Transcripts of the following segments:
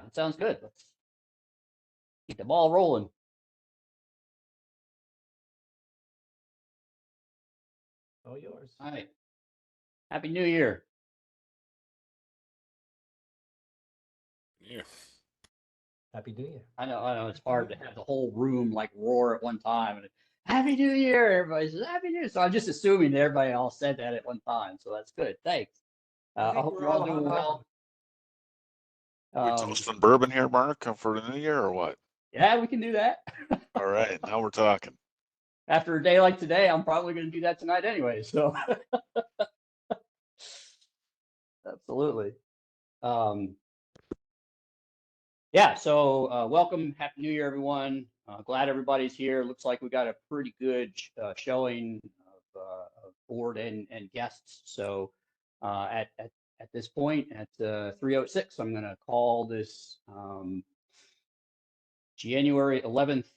that sounds good. Let's keep the ball rolling. All yours. All right. Happy New Year. Yeah. Happy New Year. I know it's hard to have the whole room like roar at one time. And Happy New Year, everybody says Happy New Year. So I'm just assuming that everybody all said that at one time. So that's good. Thanks. I hope you're all doing well. We toasting bourbon here, Mark, for the new year or what? Yeah, we can do that. All right, now we're talking. After a day like today, I'm probably going to do that tonight anyway. So absolutely. Yeah, so welcome. Happy New Year, everyone. Glad everybody's here. Looks like we got a pretty good showing of board and guests. So at this point, at 3:06, I'm going to call this January 11th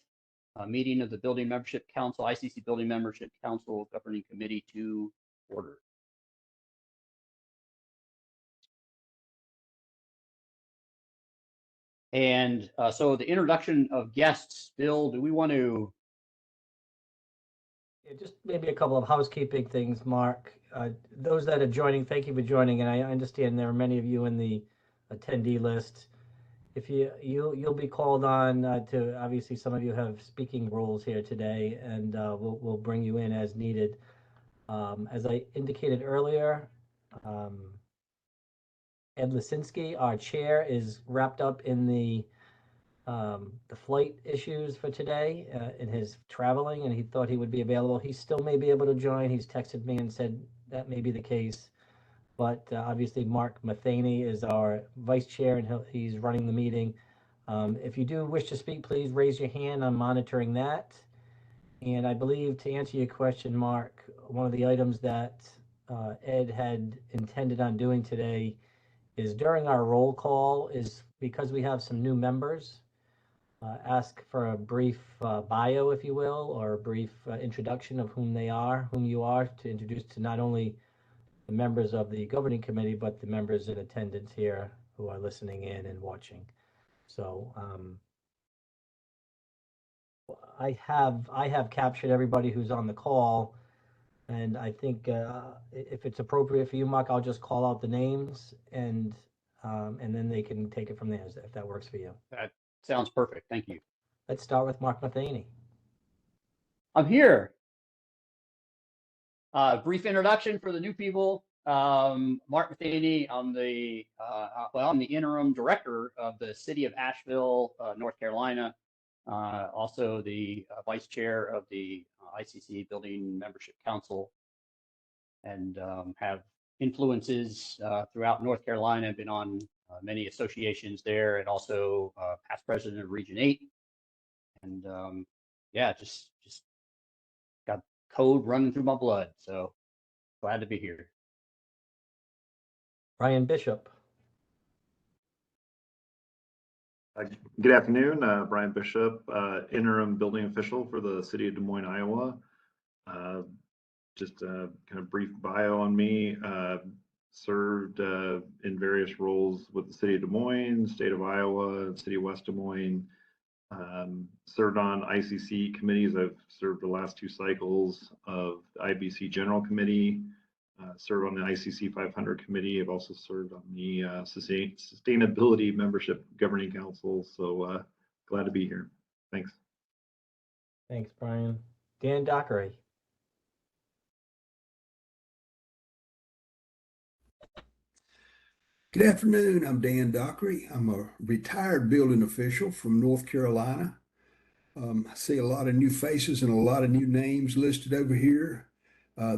meeting of the Building Membership Council, ICC Building Membership Council Governing Committee to order. And so the introduction of guests, Bill, do we want to? Yeah, just maybe a couple of housekeeping things, Mark. Those that are joining, thank you for joining. And I understand there are many of you in the attendee list. If you'll be called on to, obviously some of you have speaking roles here today, and we'll bring you in as needed. As I indicated earlier, Ed Lisinski, our chair, is wrapped up in the flight issues for today in his traveling, and he thought he would be available. He still may be able to join. He's texted me and said that may be the case. But obviously Mark Matheny is our vice chair, and he's running the meeting. If you do wish to speak, please raise your hand. I'm monitoring that. And I believe, to answer your question, Mark, one of the items that Ed had intended on doing today is during our roll call, is because we have some new members, ask for a brief bio, if you will, or a brief introduction of whom you are, to introduce to not only the members of the governing committee, but the members in attendance here who are listening in and watching. So I have captured everybody who's on the call, and I think if it's appropriate for you, Mark, I'll just call out the names, and then they can take it from there, if that works for you. That sounds perfect. Thank you. Let's start with Mark Matheny. I'm here. Brief introduction for the new people. Mark Matheny. I'm the interim director of the City of Asheville, North Carolina. Also the vice chair of the ICC Building Membership Council, and have influences throughout North Carolina. Been on many associations there, and also past president of Region 8. And yeah, just got code running through my blood. So glad to be here. Brian Bishop. Good afternoon, Brian Bishop, interim building official for the city of Des Moines, Iowa. Just a kind of brief bio on me. Served in various roles with the city of Des Moines, state of Iowa, city of West Des Moines. Served on ICC committees. I've served the last 2 cycles of the IBC General Committee. Served on the ICC 500 committee. I've also served on the Sustainability Membership Governing Council. So glad to be here. Thanks. Thanks, Brian. Dan Dockery. Good afternoon. I'm Dan Dockery. I'm a retired building official from North Carolina. I see a lot of new faces and a lot of new names listed over here.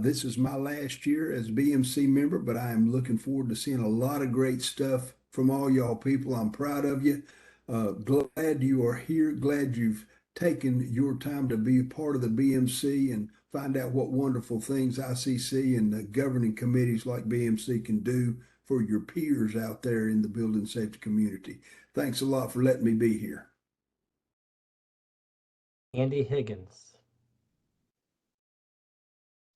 This is my last year as BMC member, but I am looking forward to seeing a lot of great stuff from all y'all people. I'm proud of you. Glad you are here. Glad you've taken your time to be a part of the BMC and find out what wonderful things ICC and the governing committees like BMC can do for your peers out there in the building safety community. Thanks a lot for letting me be here. Andy Higgins.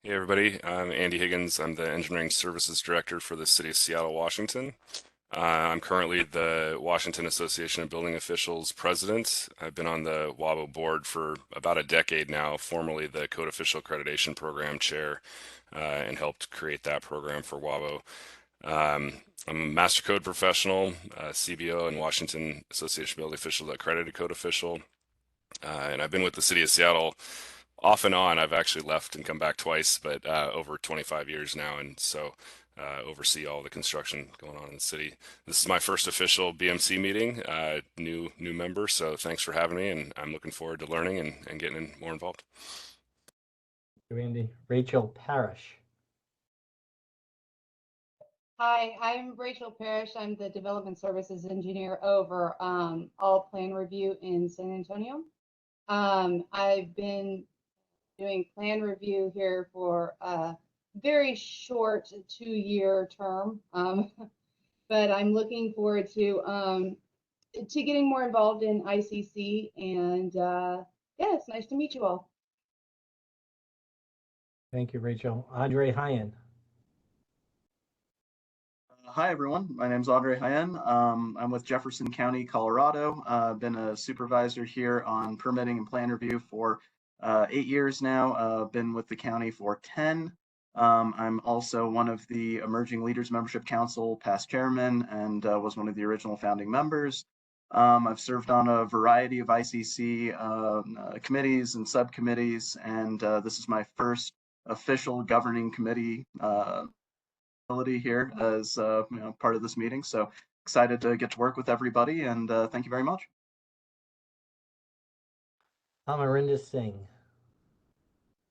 Hey everybody, I'm Andy Higgins. I'm the Engineering Services Director for the City of Seattle, Washington. I'm currently the Washington Association of Building Officials president. I've been on the WABO board for about a decade now, formerly the Code Official Accreditation Program chair, and helped create that program for WABO. I'm a Master Code professional, CBO, and Washington Association of Building Officials accredited code official. And I've been with the city of Seattle off and on. I've actually left and come back twice, but over 25 years now. And so oversee all the construction going on in the city. This is my first official BMC meeting, new member. So thanks for having me. And I'm looking forward to learning and getting more involved. Randy. Rachel Parrish. Hi, I'm Rachel Parrish. I'm the Development Services Engineer over all plan review in San Antonio. I've been doing plan review here for a very short 2-year term, but I'm looking forward to getting more involved in ICC, and yeah, it's nice to meet you all. Thank you, Rachel. Andre Jaen. Hi, everyone. My name is Andre Jaen. I'm with Jefferson County, Colorado. I've been a supervisor here on permitting and plan review for 8 years now. Been with the county for 10. I'm also one of the Emerging Leaders Membership Council past chairman and was one of the original founding members. I've served on a variety of ICC committees and subcommittees, and this is my first official governing committee here as part of this meeting. So excited to get to work with everybody, and thank you very much. Amarinder Singh.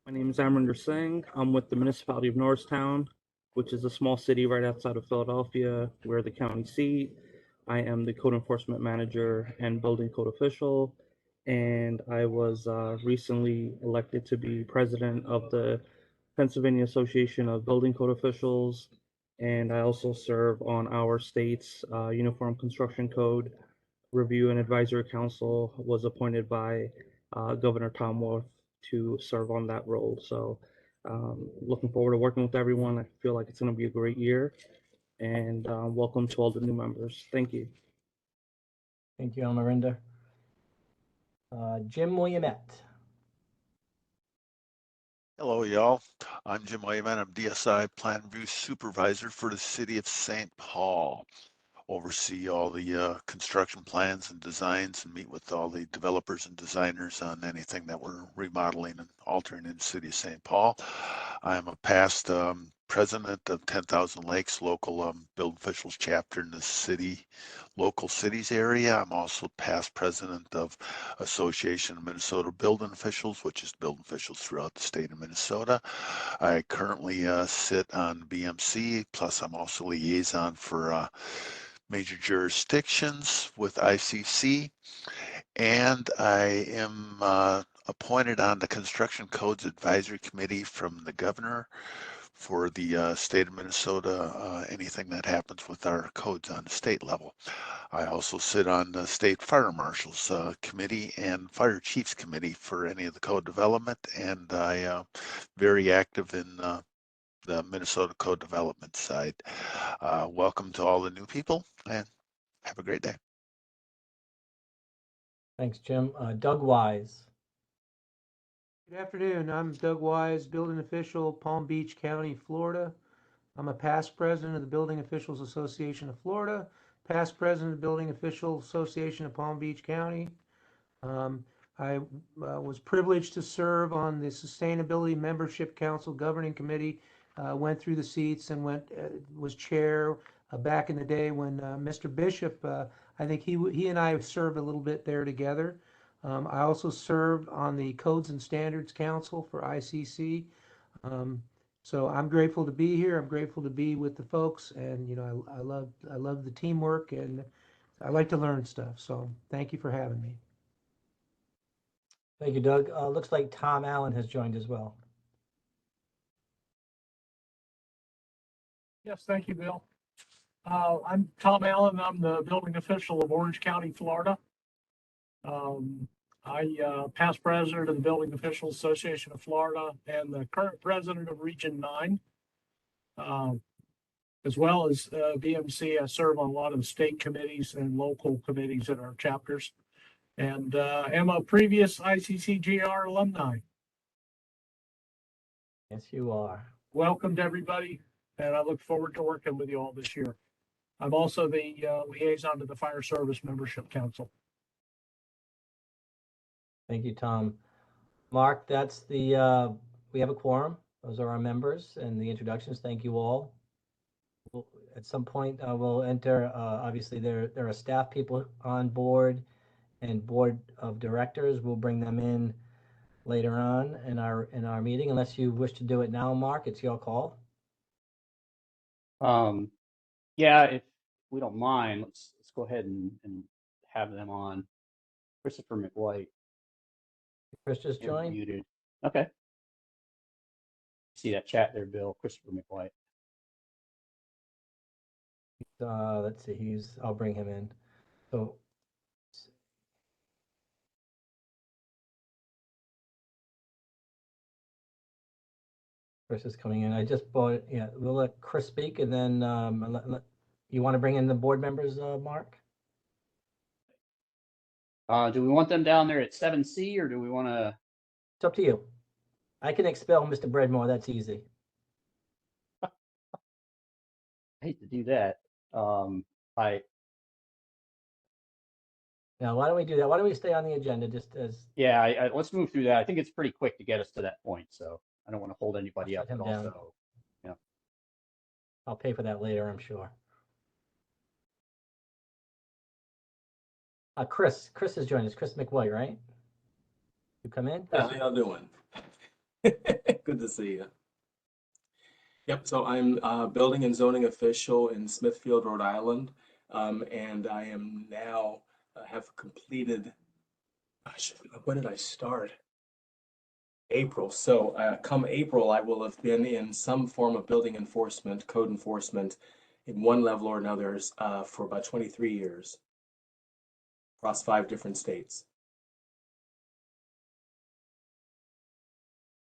My name is Amarinder Singh. I'm with the municipality of Norristown, which is a small city right outside of Philadelphia. We're the county seat. I am the code enforcement manager and building code official, and I was recently elected to be president of the Pennsylvania Association of Building Code Officials, and I also serve on our state's Uniform Construction Code Review and Advisory Council. Was appointed by Governor Tom Wolf to serve on that role. So looking forward to working with everyone. I feel like it's going to be a great year, and welcome to all the new members. Thank you. Thank you, Amarinder. Jim Williamette. Hello, y'all. I'm Jim Williamette. I'm DSI Plan Review Supervisor for the City of St. Paul. Oversee all the construction plans and designs and meet with all the developers and designers on anything that we're remodeling and altering in the City of St. Paul. I'm a past president of 10,000 Lakes local building officials chapter in the city, local cities area. I'm also past president of Association of Minnesota Building Officials, which is building officials throughout the state of Minnesota. I currently sit on BMC, plus I'm also liaison for major jurisdictions with ICC, and I am appointed on the Construction Codes Advisory Committee from the governor for the state of Minnesota, anything that happens with our codes on the state level. I also sit on the State Fire Marshals Committee and Fire Chiefs Committee for any of the code development, and I very active in the Minnesota code development side. Welcome to all the new people, and have a great day. Thanks, Jim. Doug Wise. Good afternoon. I'm Doug Wise, building official, Palm Beach County, Florida. I'm a past president of the Building Officials Association of Florida, past president of the Building Officials Association of Palm Beach County. I was privileged to serve on the Sustainability Membership Council Governing Committee, went through the seats and was chair back in the day when Mr. Bishop, I think he and I served a little bit there together. I also served on the Codes and Standards Council for ICC. So I'm grateful to be here. I'm grateful to be with the folks, and I love the teamwork, and I like to learn stuff. So thank you for having me. Thank you, Doug. Looks like Tom Allen has joined as well. Yes, thank you, Bill. I'm Tom Allen. I'm the building official of Orange County, Florida. I past president of the Building Officials Association of Florida and the current president of Region 9. as well as BMC. I serve on a lot of state committees and local committees in our chapters, and am a previous ICCGR alumni. Yes, you are. Welcome to everybody, and I look forward to working with you all this year. I'm also the liaison to the Fire Service Membership Council. Thank you, Tom. Mark, that's the, we have a quorum. Those are our members and the introductions. Thank you all. At some point, we'll enter, obviously there are staff people on board and board of directors. We'll bring them in later on in our meeting, unless you wish to do it now, Mark, it's your call. Yeah, if we don't mind, let's go ahead and have them on. Christopher McWhite. Chris just You're joined. muted. Okay. See that chat there, Bill. Christopher McWhite. Let's see, I'll bring him in. So Chris is coming in. I just bought, yeah, we'll let Chris speak and then you want to bring in the board members, Mark? Do we want them down there at 7C or do we want to? It's up to you. I can expel Mr. Breadmore, that's easy. I hate to do that. Now, why don't we do that? Why don't we stay on the agenda just as, Yeah, let's move through that. I think it's pretty quick to get us to that point, so I don't want to hold anybody I'll up, shut but him down. also, yeah. I'll pay for that later, I'm sure. Chris has joined us. Chris McWhite, right? You come in? How y'all doing? Good to see you. Yep, so I'm building and zoning official in Smithfield, Rhode Island, and I am now have completed, gosh, when did I start? April. So come April, I will have been in some form of building enforcement, code enforcement in one level or another for about 23 years across 5 different states.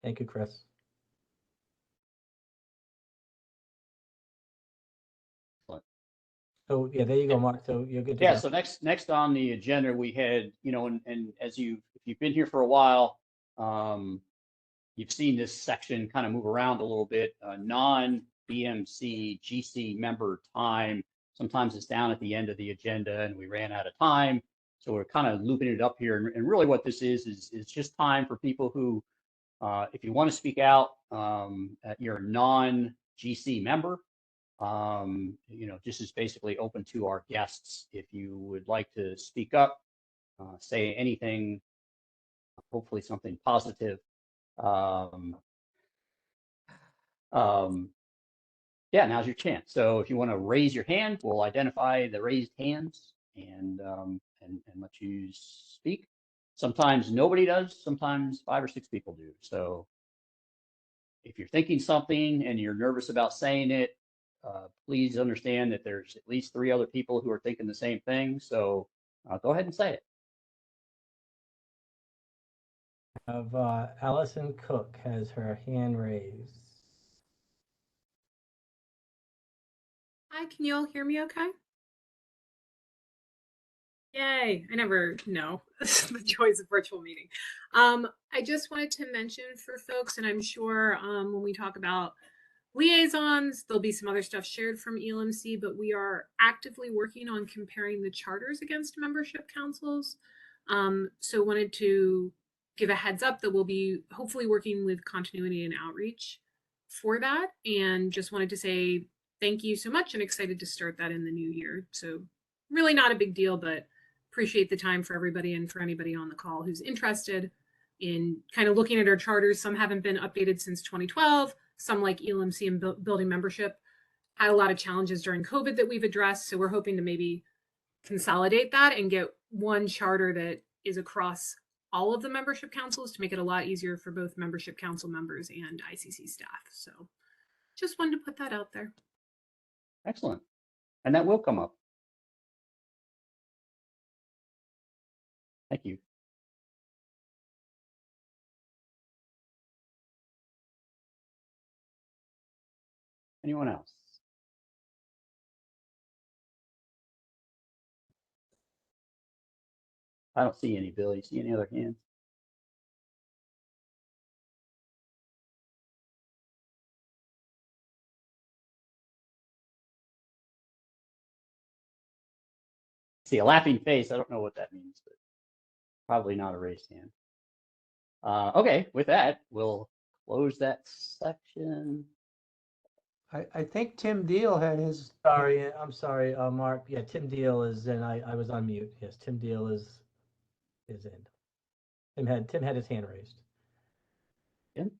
Thank you, Chris. So yeah, there you go, Mark. So you're good to Yeah, go. so next on the agenda, we had, and as if you've been here for a while, you've seen this section kind of move around a little bit. Non-BMC GC member time. Sometimes it's down at the end of the agenda and we ran out of time. So we're kind of looping it up here. And really what this is just time for people who, if you want to speak out, you're a non-GC member. This is basically open to our guests. If you would like to speak up, say anything, hopefully something positive. Yeah, now's your chance. So if you want to raise your hand, we'll identify the raised hands and let you speak. Sometimes nobody does, sometimes 5 or 6 people do. So if you're thinking something and you're nervous about saying it, please understand that there's at least 3 other people who are thinking the same thing. So go ahead and say it. Have Allison Cook has her hand raised. Hi, can you all hear me okay? Yay, I never know the joys of virtual meeting. I just wanted to mention for folks, and I'm sure when we talk about liaisons, there'll be some other stuff shared from ELMC, but we are actively working on comparing the charters against membership councils. So wanted to give a heads up that we'll be hopefully working with continuity and outreach for that. And just wanted to say thank you so much and excited to start that in the new year. So really not a big deal, but appreciate the time for everybody and for anybody on the call who's interested in kind of looking at our charters. Some haven't been updated since 2012. Some, like ELMC and building membership, had a lot of challenges during COVID that we've addressed. So we're hoping to maybe consolidate that and get one charter that is across all of the membership councils to make it a lot easier for both membership council members and ICC staff. So just wanted to put that out there. Excellent. And that will come up. Thank you. Anyone else? I don't see any, Bill. You see any other hands? See a laughing face. I don't know what that means, but probably not a raised hand. Okay, with that, we'll close that section. I think Tim Diehl had his. Sorry, I'm sorry, Mark. Yeah, Tim Diehl is in. I was on mute. Yes, Tim Diehl is in. Tim had his hand raised. Tim?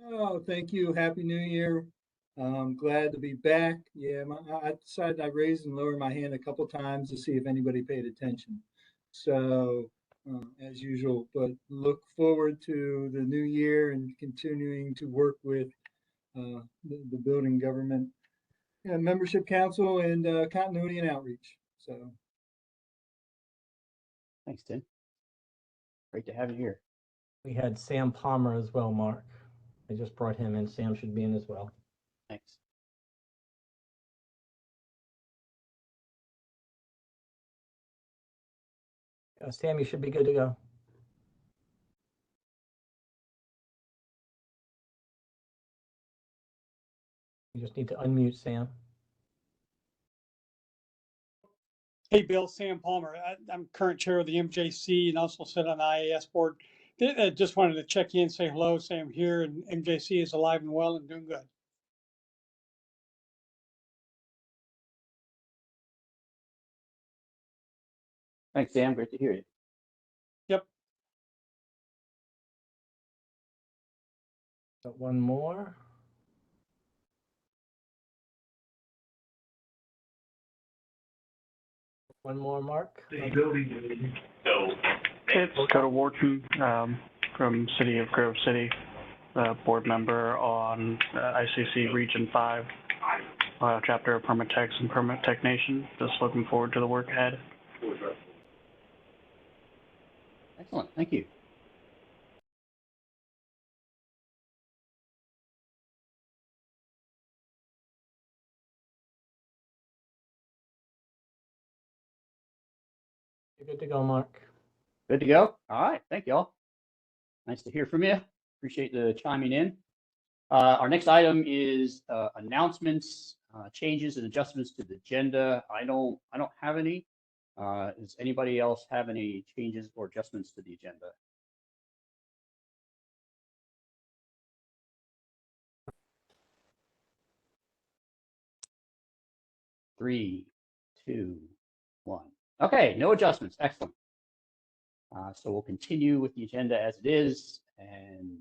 Oh, thank you. Happy New Year. Glad to be back. Yeah, I decided I raised and lowered my hand a couple times to see if anybody paid attention. So, as usual, but look forward to the new year and continuing to work with the building government membership council and continuity and outreach. So, Thanks, Tim. Great to have you here. We had Sam Palmer as well, Mark. I just brought him in. Sam should be in as well. Thanks. Sam, you should be good to go. You just need to unmute Sam. Hey, Bill, Sam Palmer. I'm current chair of the MJC and also sit on the IAS board. Just wanted to check in, say hello, say I'm here, and MJC is alive and well and doing good. Thanks, Sam. Great to hear you. Yep. Got one more. One more, Mark. It's Dakota Wharton from City of Grove City, board member on ICC Region 5, chapter of Permit Techs and Permit Technician. Just looking forward to the work ahead. Excellent. Thank you. You're good to go, Mark. Good to go. All right. Thank you all. Nice to hear from you. Appreciate the chiming in. Our next item is announcements, changes and adjustments to the agenda. I don't have any. Does anybody else have any changes or adjustments to the agenda? Three, two, one. Okay, no adjustments. Excellent. So we'll continue with the agenda as it is. And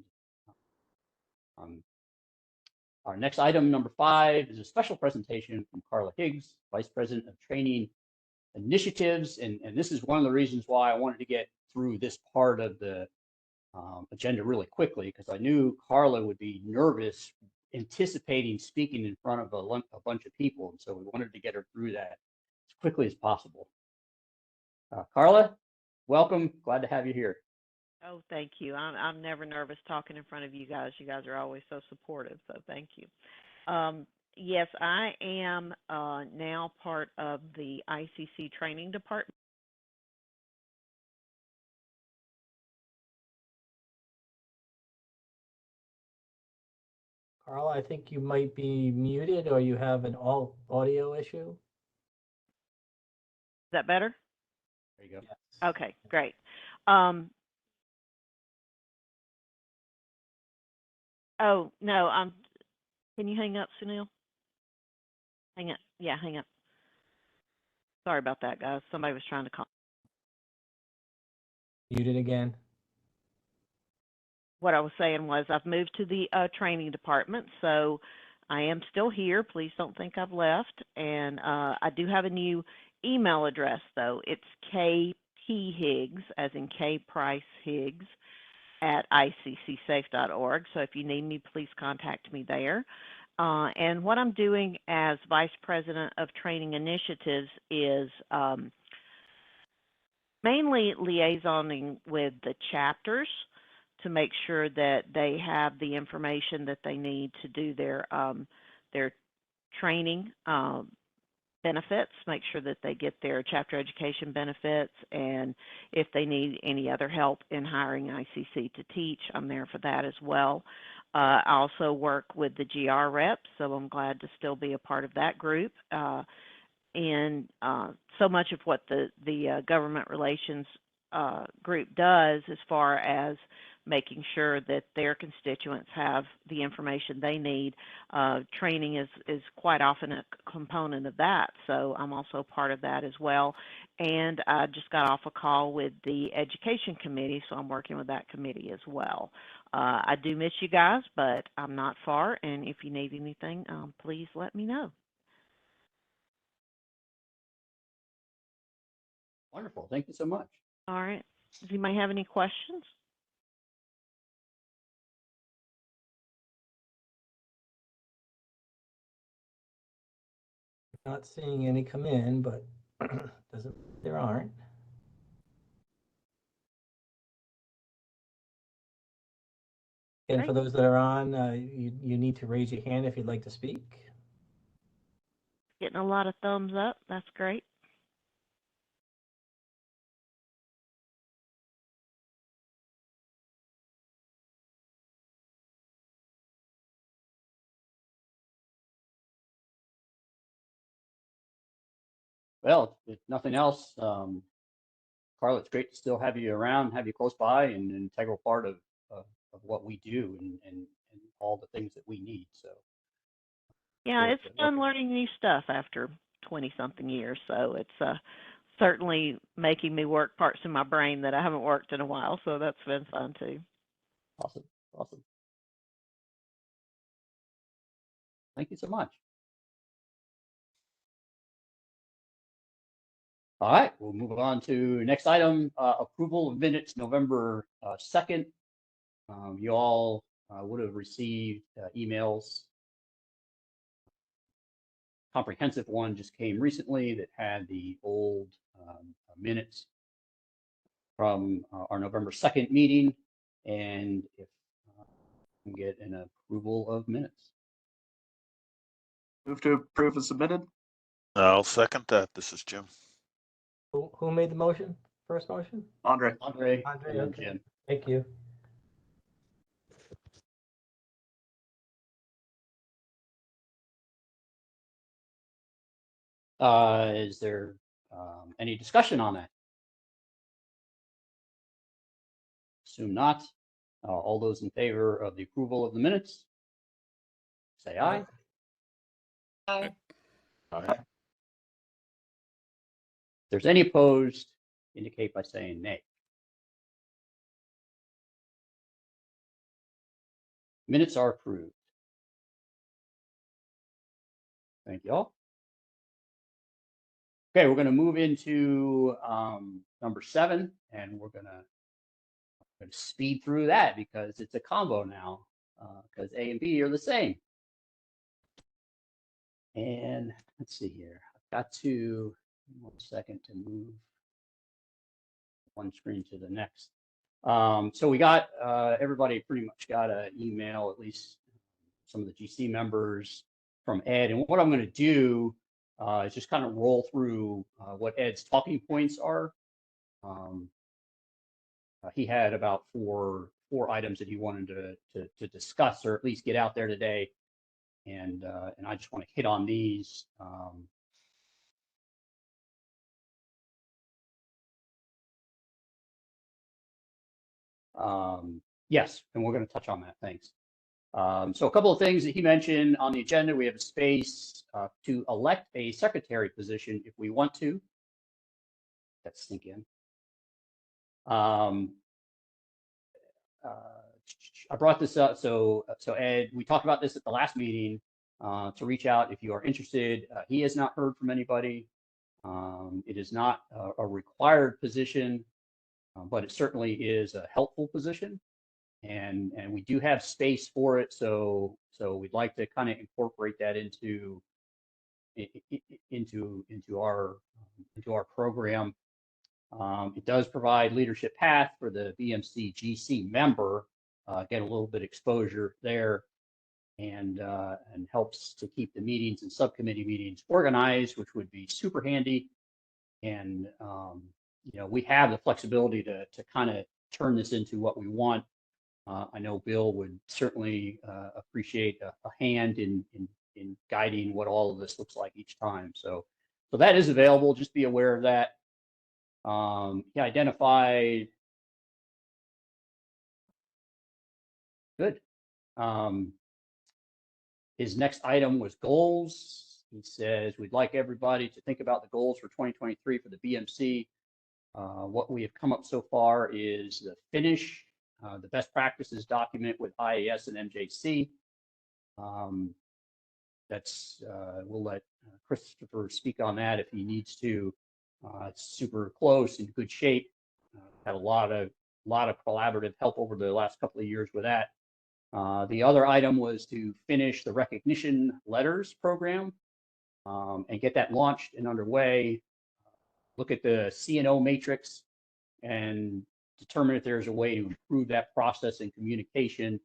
our next item, number 5, is a special presentation from Karla Higgs, Vice President of Training Initiatives. And this is one of the reasons why I wanted to get through this part of the agenda really quickly, because I knew Karla would be nervous anticipating speaking in front of a bunch of people. And so we wanted to get her through that as quickly as possible. Karla, welcome. Glad to have you here. Oh, thank you. I'm never nervous talking in front of you guys. You guys are always so supportive, so thank you. Yes, I am now part of the ICC training department. Karla, I think you might be muted or you have an audio issue. Is that better? There you go. Yes. Okay, great. Oh, no, can you hang up, Sunil? Hang up. Yeah, hang up. Sorry about that, guys. Somebody was trying to call. Muted again. What I was saying was I've moved to the training department, so I am still here. Please don't think I've left. And I do have a new email address, though. It's kphiggs, as in K Price Higgs, at iccsafe.org. So if you need me, please contact me there. And what I'm doing as Vice President of Training Initiatives is mainly liaisoning with the chapters to make sure that they have the information that they need to do their training, benefits, make sure that they get their chapter education benefits, and if they need any other help in hiring ICC to teach, I'm there for that as well. I also work with the GR reps, so I'm glad to still be a part of that group. And so much of what the government relations group does as far as making sure that their constituents have the information they need. Training is quite often a component of that, so I'm also part of that as well. And I just got off a call with the Education Committee, so I'm working with that committee as well. I do miss you guys, but I'm not far, and if you need anything, please let me know. Wonderful. Thank you so much. All right. Does anybody have any questions? Not seeing any come in, but there aren't. And for those that are on, you need to raise your hand if you'd like to speak. Getting a lot of thumbs up. That's great. Well, if nothing else, Karla, it's great to still have you around, have you close by, and an integral part of what we do and all the things that we need. So yeah, it's fun learning new stuff after 20-something years. So it's certainly making me work parts of my brain that I haven't worked in a while. So that's been fun too. Awesome. Awesome. Thank you so much. All right, we'll move on to next item, approval of minutes, November 2nd. You all would have received emails. Comprehensive one just came recently that had the old minutes from our November 2nd meeting, and if we can get an approval of minutes. Move to approve as submitted. I'll second that. This is Jim. Who made the motion? First motion? Andre. Okay. Jim. Thank you. Is there any discussion on that? Assume not. All those in favor of the approval of the minutes, say aye. Aye. Aye. If there's any opposed, indicate by saying nay. Minutes are approved. Thank you all. Okay, we're going to move into number 7, and we're going to speed through that because it's a combo now, because A and B are the same. And let's see here. I've got to, 1 second to move one screen to the next. So we got, everybody pretty much got an email, at least some of the GC members from Ed. And what I'm going to do is just kind of roll through what Ed's talking points are. He had about four items that he wanted to discuss, or at least get out there today. And I just want to hit on these. Yes, and we're going to touch on that. Thanks. So a couple of things that he mentioned on the agenda. We have a space to elect a secretary position if we want to. Let's sink in. I brought this up. So Ed, we talked about this at the last meeting, to reach out if you are interested. He has not heard from anybody. It is not a required position, but it certainly is a helpful position. And we do have space for it. So we'd like to kind of incorporate that into our program. It does provide leadership path for the BMC GC member, get a little bit exposure there. and helps to keep the meetings and subcommittee meetings organized, which would be super handy. And we have the flexibility to kind of turn this into what we want. I know Bill would certainly appreciate a hand in guiding what all of this looks like each time. So that is available. Just be aware of that. He identified. Good. His next item was goals. He says, we'd like everybody to think about the goals for 2023 for the BMC. What we have come up so far is the finish, the best practices document with IAS and MJC. We'll let Christopher speak on that if he needs to. It's super close, in good shape. Had a lot of collaborative help over the last couple of years with that. The other item was to finish the recognition letters program and get that launched and underway. Look at the C&O matrix and determine if there's a way to improve that process and communication.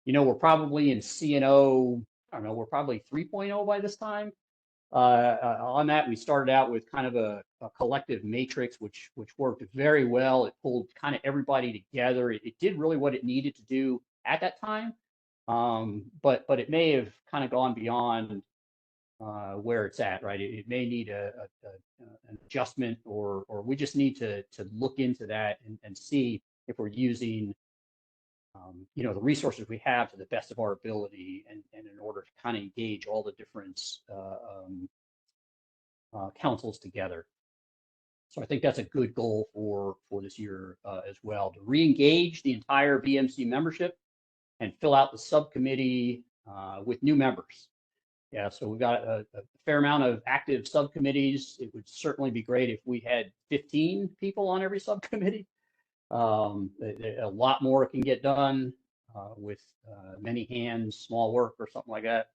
We're probably in C&O, I don't know, we're probably 3.0 by this time. On that, we started out with kind of a collective matrix, which worked very well. It pulled kind of everybody together. It did really what it needed to do at that time, but it may have kind of gone beyond where it's at, right? It may need an adjustment, or we just need to look into that and see if we're using the resources we have to the best of our ability, and in order to kind of engage all the different councils together. So I think that's a good goal for this year as well, to re-engage the entire BMC membership and fill out the subcommittee with new members. Yeah, so we've got a fair amount of active subcommittees. It would certainly be great if we had 15 people on every subcommittee. A lot more can get done with many hands, small work or something like that.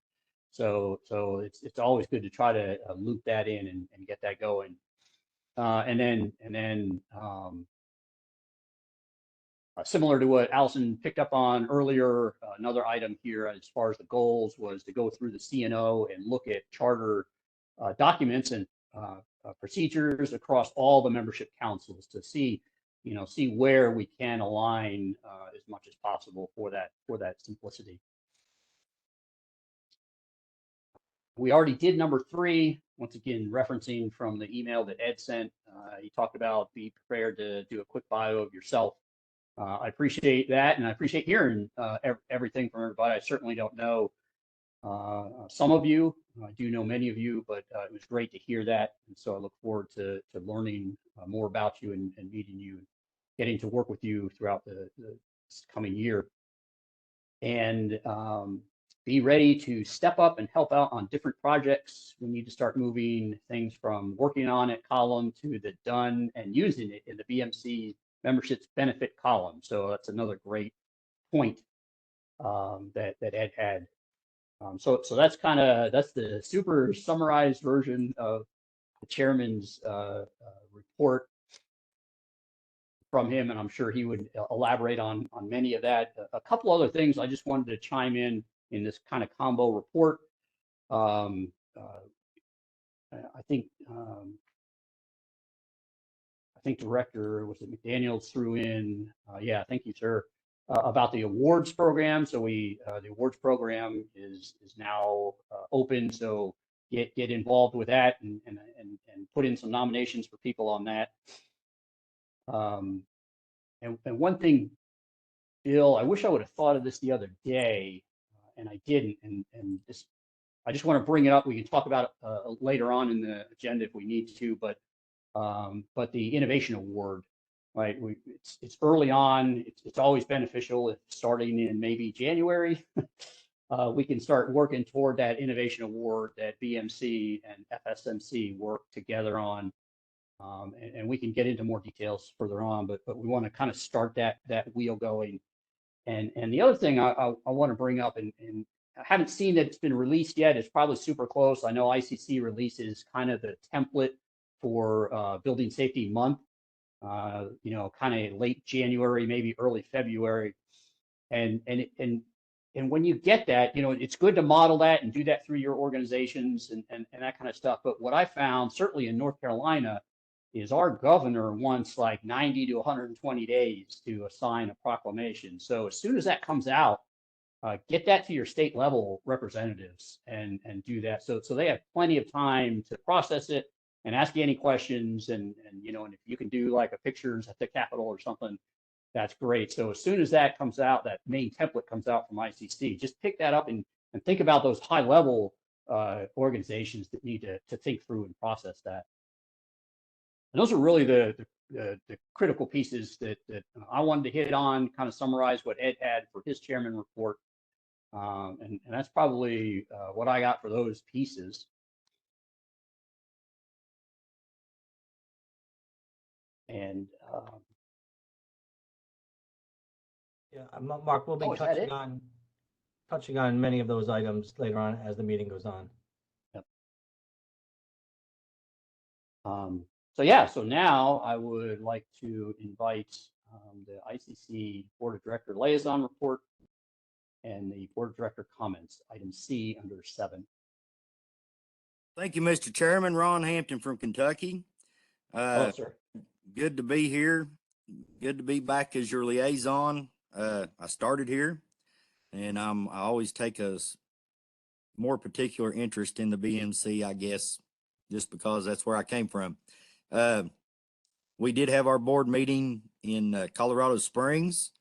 So it's always good to try to loop that in and get that going. And then similar to what Allison picked up on earlier, another item here as far as the goals was to go through the C&O and look at charter documents and procedures across all the membership councils to see where we can align as much as possible for that simplicity. We already did number 3, once again, referencing from the email that Ed sent. He talked about be prepared to do a quick bio of yourself. I appreciate that, and I appreciate hearing everything from everybody. I certainly don't know some of you. I do know many of you, but it was great to hear that. And so I look forward to learning more about you and meeting you, and getting to work with you throughout the coming year. And be ready to step up and help out on different projects. We need to start moving things from working on it column to the done and using it in the BMC memberships benefit column. So that's another great point that Ed had. So that's that's the super summarized version of the chairman's report from him, and I'm sure he would elaborate on many of that. A couple other things I just wanted to chime in this kind of combo report. I think Director, was it McDaniels, threw in, yeah, thank you, sir, about the awards program. So the awards program is now open. So get involved with that and put in some nominations for people on that. And one thing, Bill, I wish I would have thought of this the other day, and I didn't. And I just want to bring it up. We can talk about it later on in the agenda if we need to. But the innovation award, right? It's early on. It's always beneficial if starting in maybe January, we can start working toward that innovation award that BMC and FSMC work together on. And we can get into more details further on, but we want to kind of start that wheel going. And the other thing I want to bring up, and I haven't seen that it's been released yet. It's probably super close. I know ICC releases kind of the template for Building Safety Month, kind of late January, maybe early February. And and when you get that, you know, it's good to model that and do that through your organizations and that kind of stuff. But what I found, certainly in North Carolina, is our governor wants like 90 to 120 days to assign a proclamation. So as soon as that comes out, get that to your state level representatives and do that. So they have plenty of time to process it and ask you any questions. And you know, and if you can do like a pictures at the Capitol or something, that's great. So as soon as that comes out, that main template comes out from ICC, just pick that up and think about those high level organizations that need to think through and process that. And those are really the critical pieces that I wanted to hit on, kind of summarize what Ed had for his chairman report. And that's probably what I got for those pieces. And yeah, Mark, we'll be touching on many of those items later on as the meeting goes on. Yep. So yeah, so now I would like to invite the ICC Board of Director Liaison Report and the Board of Director comments, item C under 7. Thank you, Mr. Chairman. Ron Hampton from Kentucky. Hello, sir. Good to be here. Good to be back as your liaison. I started here, and I always take a more particular interest in the BMC, I guess, just because that's where I came from. We did have our board meeting in Colorado Springs.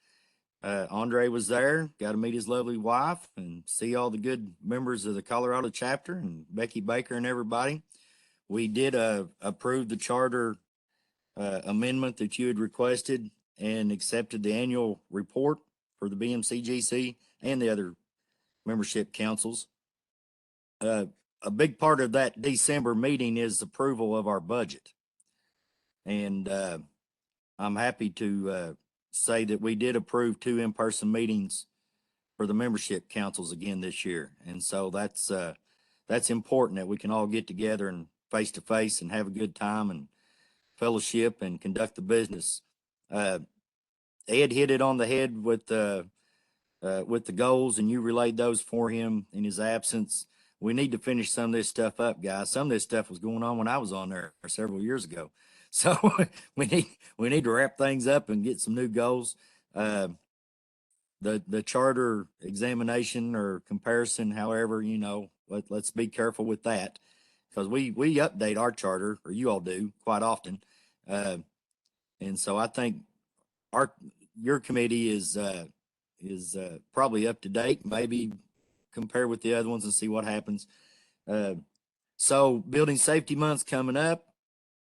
Andre was there, got to meet his lovely wife and see all the good members of the Colorado chapter and Becky Baker and everybody. We did approve the charter amendment that you had requested and accepted the annual report for the BMCGC and the other membership councils. A big part of that December meeting is approval of our budget. And I'm happy to say that we did approve 2 in-person meetings for the membership councils again this year. And so that's important that we can all get together and face to face and have a good time and fellowship and conduct the business. Ed hit it on the head with the goals, and you relayed those for him in his absence. We need to finish some of this stuff up, guys. Some of this stuff was going on when I was on there several years ago. So we need to wrap things up and get some new goals. The charter examination or comparison, however, you know, let's be careful with that, because we update our charter, or you all do, quite often. And so I think your committee is probably up to date, maybe compare with the other ones and see what happens. So Building Safety Month's coming up.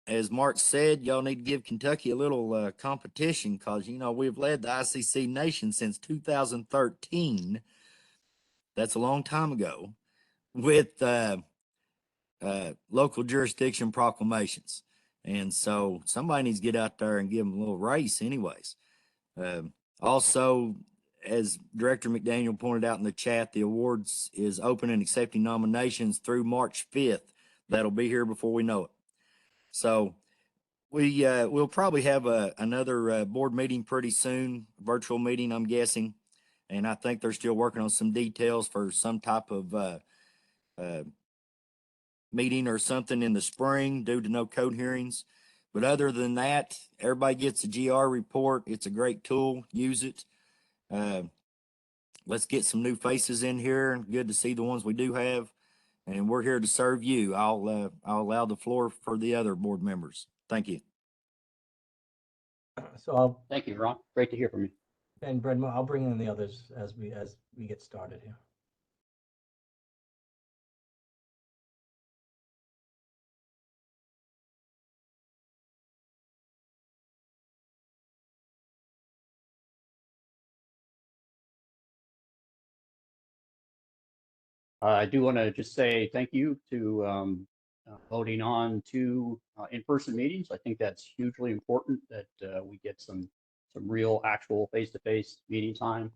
As Mark said, y'all need to give Kentucky a little competition, because, you know, we've led the ICC nation since 2013. That's a long time ago, with local jurisdiction proclamations. And so somebody needs to get out there and give them a little race anyways. Also, as Director McDaniel pointed out in the chat, the awards is open and accepting nominations through March 5th. That'll be here before we know it. So we'll probably have another board meeting pretty soon, virtual meeting, I'm guessing. And I think they're still working on some details for some type of meeting or something in the spring due to no code hearings. But other than that, everybody gets a GR report. It's a great tool. Use it. Let's get some new faces in here. Good to see the ones we do have. And we're here to serve you. I'll allow the floor for the other board members. Thank you. So thank you, Ron. Great to hear from you. And Brad, I'll bring in the others as we get started here. I do want to just say thank you to voting on 2 in-person meetings. I think that's hugely important that we get some real actual face-to-face meeting time.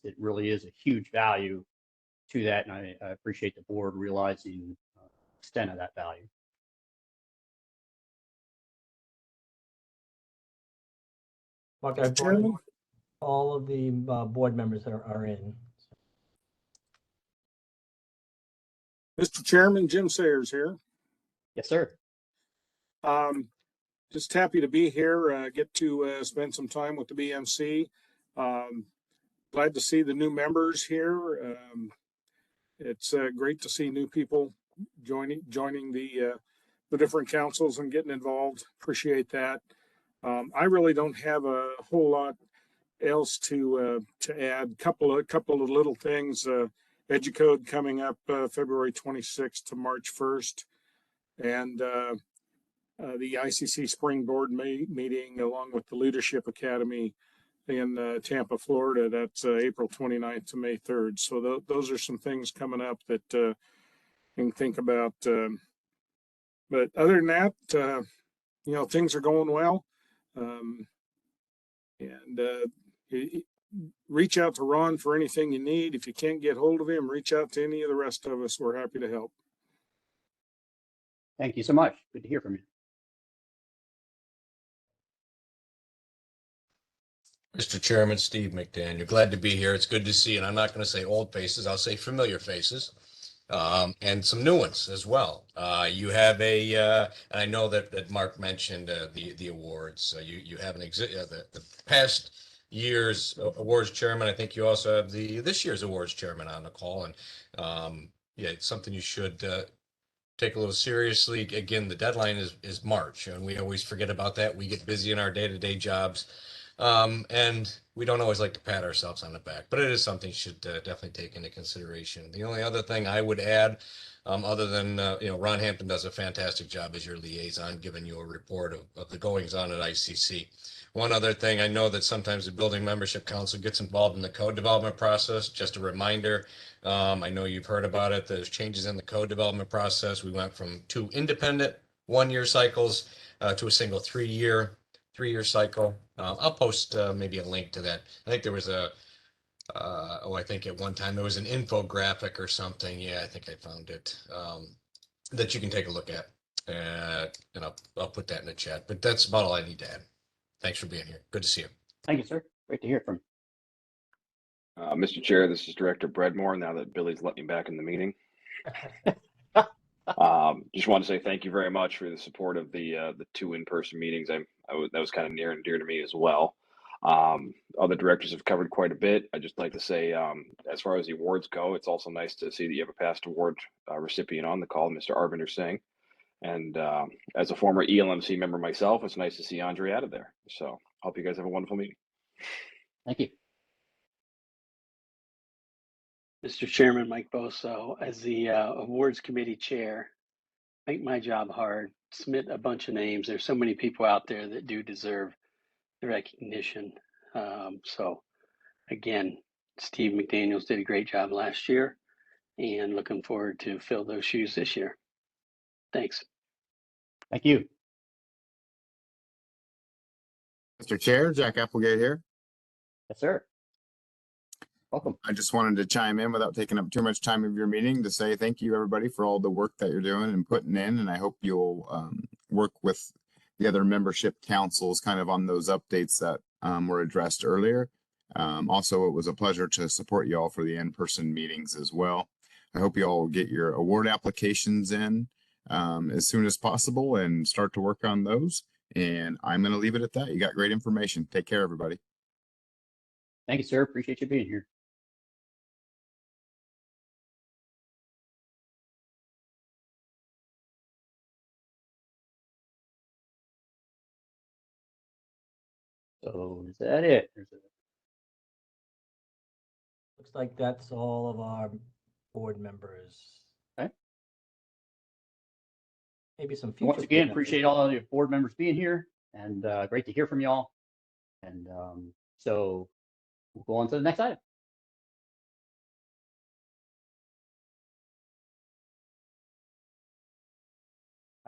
It really is a huge value to that, and I appreciate the board realizing the extent of that value. Mark, I brought all of the board members that are in. Mr. Chairman, Jim Sayers here. Yes, sir. Just happy to be here, get to spend some time with the BMC. Glad to see the new members here. It's great to see new people joining the different councils and getting involved. Appreciate that. I really don't have a whole lot else to add. Couple of little things. EduCode coming up February 26th to March 1st, and the ICC Spring Board meeting along with the Leadership Academy in Tampa, Florida. That's April 29th to May 3rd. So those are some things coming up that you can think about. But other than that, you know, things are going well. Reach out to Ron for anything you need. If you can't get hold of him, reach out to any of the rest of us. We're happy to help. Thank you so much. Good to hear from you. Mr. Chairman, Steve McDaniel, glad to be here. It's good to see, and I'm not going to say old faces, I'll say familiar faces, and some new ones as well. You have and I know that Mark mentioned the awards. You have the past year's awards chairman. I think you also have this year's awards chairman on the call, and yeah, it's something you should take a little seriously. Again, the deadline is March, and we always forget about that. We get busy in our day-to-day jobs. And we don't always like to pat ourselves on the back, but it is something you should definitely take into consideration. The only other thing I would add, other than, you know, Ron Hampton does a fantastic job as your liaison, giving you a report of the goings on at ICC. One other thing, I know that sometimes the Building Membership Council gets involved in the code development process. Just a reminder, I know you've heard about it. There's changes in the code development process. We went from 2 independent 1-year cycles to a single 3-year cycle. I'll post maybe a link to that. I think there was I think at one time there was an infographic or something. Yeah, I think I found it, that you can take a look at. And I'll put that in the chat, but that's about all I need to add. Thanks for being here. Good to see you. Thank you, sir. Great to hear from you. Mr. Chair, this is Director Bredmore, now that Billy's let me back in the meeting. Just want to say thank you very much for the support of the 2 in-person meetings. That was kind of near and dear to me as well. Other directors have covered quite a bit. I'd just like to say, as far as the awards go, it's also nice to see that you have a past award recipient on the call, Mr. Arvinder Singh. And as a former ELMC member myself, it's nice to see Andre out of there. So hope you guys have a wonderful meeting. Thank you. Mr. Chairman, Mike Boso, as the awards committee chair, make my job hard, submit a bunch of names. There's so many people out there that do deserve the recognition. So again, Steve McDaniels did a great job last year and looking forward to fill those shoes this year. Thanks. Thank you. Mr. Chair, Jack Applegate here. Yes, sir. Welcome. I just wanted to chime in without taking up too much time of your meeting to say thank you, everybody, for all the work that you're doing and putting in. And I hope you'll work with the other membership councils kind of on those updates that were addressed earlier. Also, it was a pleasure to support you all for the in-person meetings as well. I hope you all get your award applications in as soon as possible and start to work on those. And I'm going to leave it at that. You got great information. Take care, everybody. Thank you, sir. Appreciate you being here. So is that it? Looks like that's all of our board members. Okay. Maybe some future. Once again, appreciate all of the board members being here, and great to hear from y'all. And so we'll go on to the next item.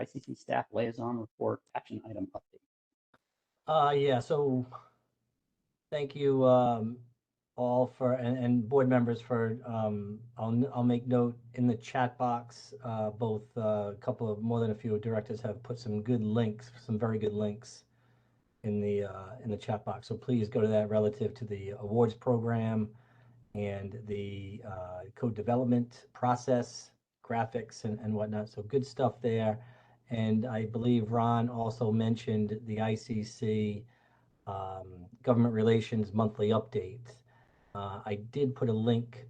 ICC staff liaison report action item update. Yeah, so thank you all for and board members for I'll make note in the chat box, both a couple of more than a few directors have put some good links, some very good links in the chat box. So please go to that relative to the awards program and the code development process graphics and whatnot. So good stuff there. And I believe Ron also mentioned the ICC government relations monthly update. I did put a link.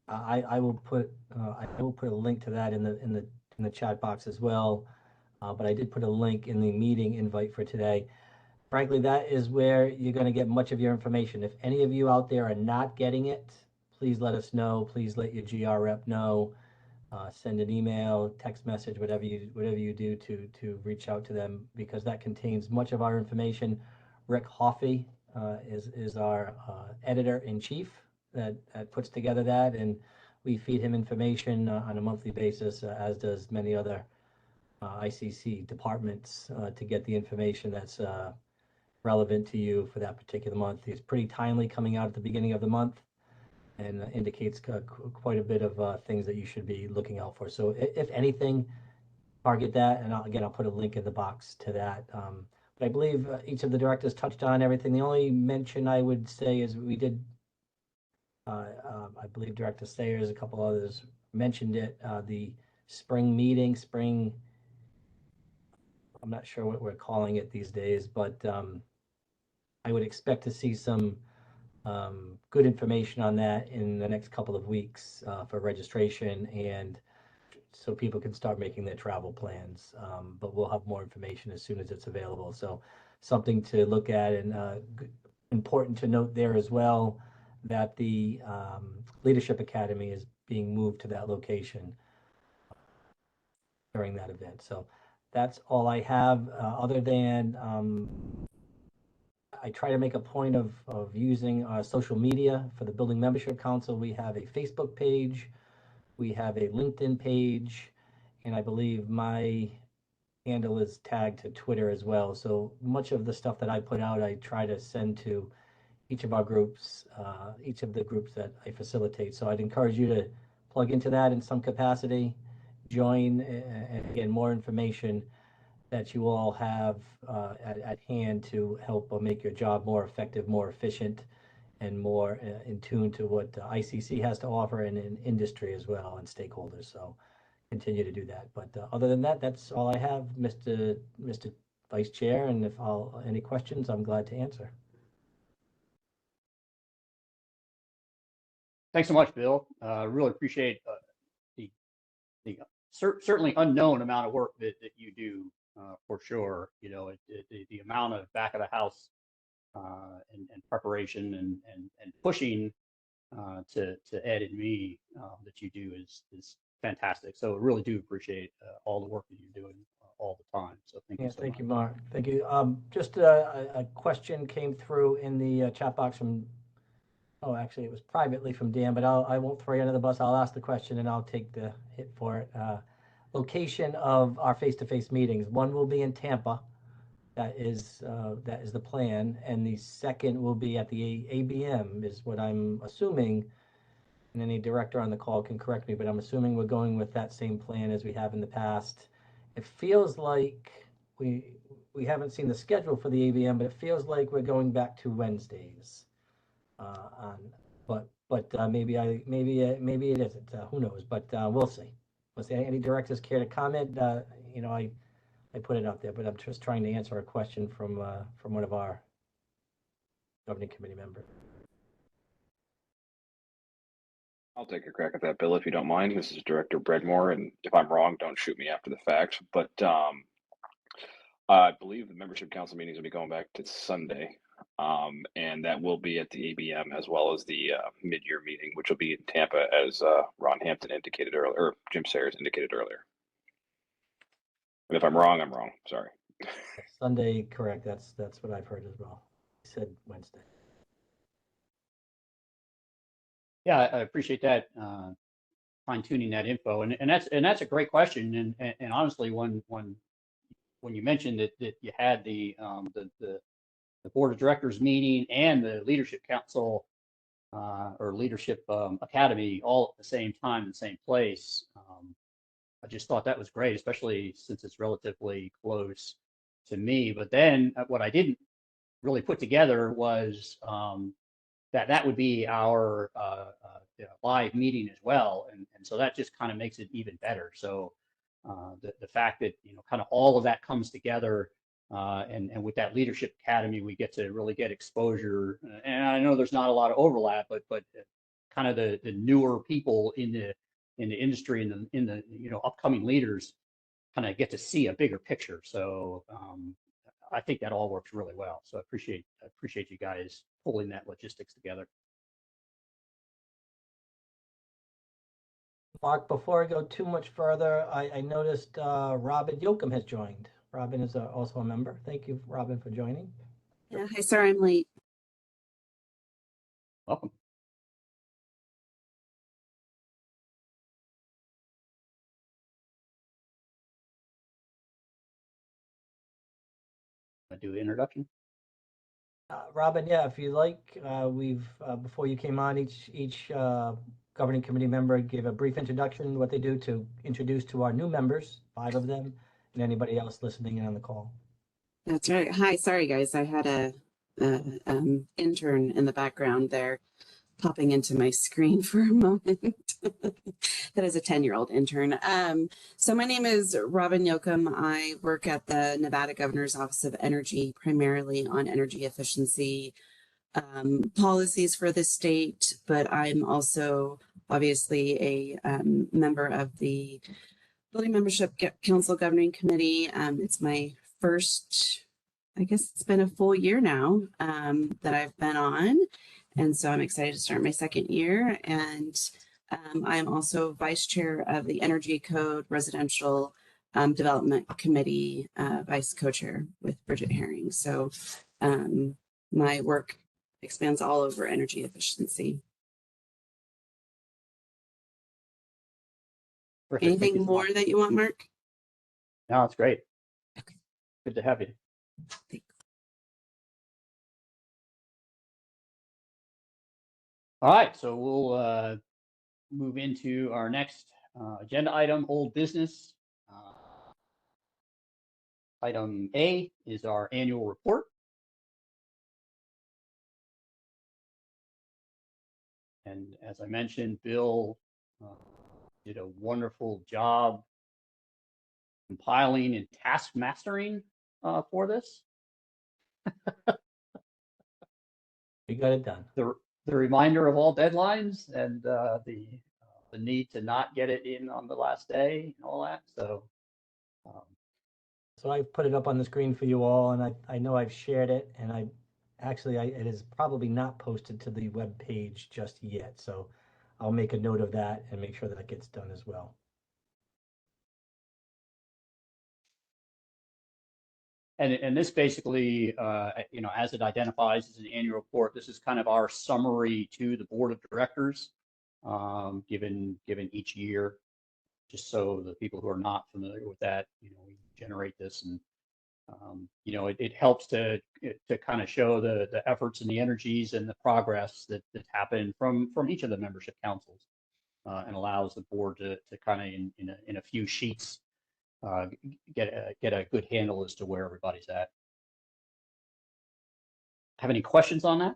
I will put a link to that in the chat box as well. But I did put a link in the meeting invite for today. Frankly, that is where you're going to get much of your information. If any of you out there are not getting it, please let us know. Please let your GR rep know. Send an email, text message, whatever you do to reach out to them, because that contains much of our information. Rick Hoffey is our editor-in-chief that puts together that, and we feed him information on a monthly basis, as does many other ICC departments, to get the information that's relevant to you for that particular month. It's pretty timely, coming out at the beginning of the month, and indicates quite a bit of things that you should be looking out for. So if anything, target that, and I'll put a link in the box to that. But I believe each of the directors touched on everything. The only mention I would say is we did, I believe Director Sayers, a couple others mentioned it, the spring meeting, I'm not sure what we're calling it these days, but I would expect to see some good information on that in the next couple of weeks for registration, and so people can start making their travel plans. But we'll have more information as soon as it's available. So something to look at, and important to note there as well that the Leadership Academy is being moved to that location during that event. So that's all I have, other than I try to make a point of using social media for the Building Membership Council. We have a Facebook page, we have a LinkedIn page, and I believe my handle is tagged to Twitter as well. So much of the stuff that I put out, I try to send to each of our groups, each of the groups that I facilitate. So I'd encourage you to plug into that in some capacity, join, and again, more information that you all have at hand to help make your job more effective, more efficient, and more in tune to what ICC has to offer, and in industry as well, and stakeholders. So continue to do that. But other than that, that's all I have, Mr. Vice Chair. And if any questions, I'm glad to answer. Thanks so much, Bill. Really appreciate the certainly unknown amount of work that you do, for sure. You know, the amount of back of the house and preparation and pushing to Ed and me that you do is fantastic. So really do appreciate all the work that you're doing all the time. So thank you so much. Thank you, Mark. Thank you. Just a question came through in the chat box from, oh, actually it was privately from Dan, but I won't throw you under the bus. I'll ask the question and I'll take the hit for it. Location of our face-to-face meetings. One will be in Tampa. That is the plan, and the second will be at the ABM, is what I'm assuming. And any director on the call can correct me, but I'm assuming we're going with that same plan as we have in the past. It feels like we haven't seen the schedule for the ABM, but it feels like we're going back to Wednesdays. But maybe it isn't. Who knows? But we'll see. We'll see. Any directors care to comment? You know, I put it out there, but I'm just trying to answer a question from one of our governing committee members. I'll take a crack at that, Bill, if you don't mind. This is Director Bredmore, and if I'm wrong, don't shoot me after the fact. But I believe the membership council meetings will be going back to Sunday, and that will be at the ABM as well as the mid-year meeting, which will be in Tampa, as Ron Hampton indicated earlier, or Jim Sayers indicated earlier. And if I'm wrong, I'm wrong. Sorry. Sunday, correct. That's what I've heard as well. He said Wednesday. Yeah, I appreciate that, fine tuning that info, and that's a great question. And honestly, when you mentioned that you had the board of directors meeting and the leadership council or leadership academy all at the same time in the same place, I just thought that was great, especially since it's relatively close to me. But then what I didn't really put together was that would be our live meeting as well, and so that just kind of makes it even better. So the fact that kind of all of that comes together, and with that leadership academy, we get to really get exposure. And I know there's not a lot of overlap, but kind of the newer people in the industry and in the upcoming leaders kind of get to see a bigger picture. So I think that all works really well. So I appreciate you guys pulling that logistics together. Mark, before I go too much further, I noticed Robin Yoakum has joined. Robin is also a member. Thank you, Robin, for joining. Yeah, hi, sorry I'm late. Welcome. Do the introduction. Robin, yeah, if you like, we've before you came on, each governing committee member gave a brief introduction, what they do to introduce to our new members, 5 of them, and anybody else listening in on the call. That's right. Hi, sorry guys, I had a intern in the background there popping into my screen for a moment. That is a 10-year-old intern. So my name is Robin Yoakum. I work at the Nevada Governor's Office of Energy, primarily on energy efficiency policies for the state, but I'm also obviously a member of the Building Membership Council Governing Committee. It's my first, I guess it's been a full year now that I've been on. And so I'm excited to start my 2nd year. And I'm also vice chair of the Energy Code Residential Development Committee, vice co-chair with Bridget Herring. So my work expands all over energy efficiency. Perfect. Anything more that you want, Mark? No, it's great. Okay. Good to have you. Thanks. All right, so we'll move into our next agenda item, old business. Item A is our annual report. And as I mentioned, Bill did a wonderful job compiling and task mastering for this. We got it done. The reminder of all deadlines and the need to not get it in on the last day and all that. So So I've put it up on the screen for you all, and I know I've shared it, and it is probably not posted to the web page just yet. So I'll make a note of that and make sure that gets done as well. And this basically, as it identifies as an annual report, this is kind of our summary to the board of directors, given each year, just so the people who are not familiar with that, we generate this, and it helps to kind of show the efforts and the energies and the progress that happen from each of the membership councils, and allows the board to kind of in a few sheets get a good handle as to where everybody's at. Have any questions on that?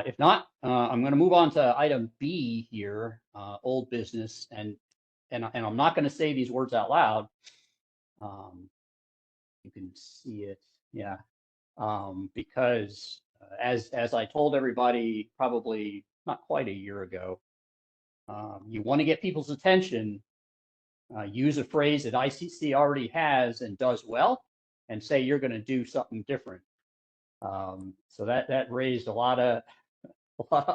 If not, I'm going to move on to item B here, old business, and I'm not going to say these words out loud. You can see it, yeah, because as I told everybody probably not quite a year ago, you want to get people's attention, use a phrase that ICC already has and does well, and say you're going to do something different. So that raised a lot of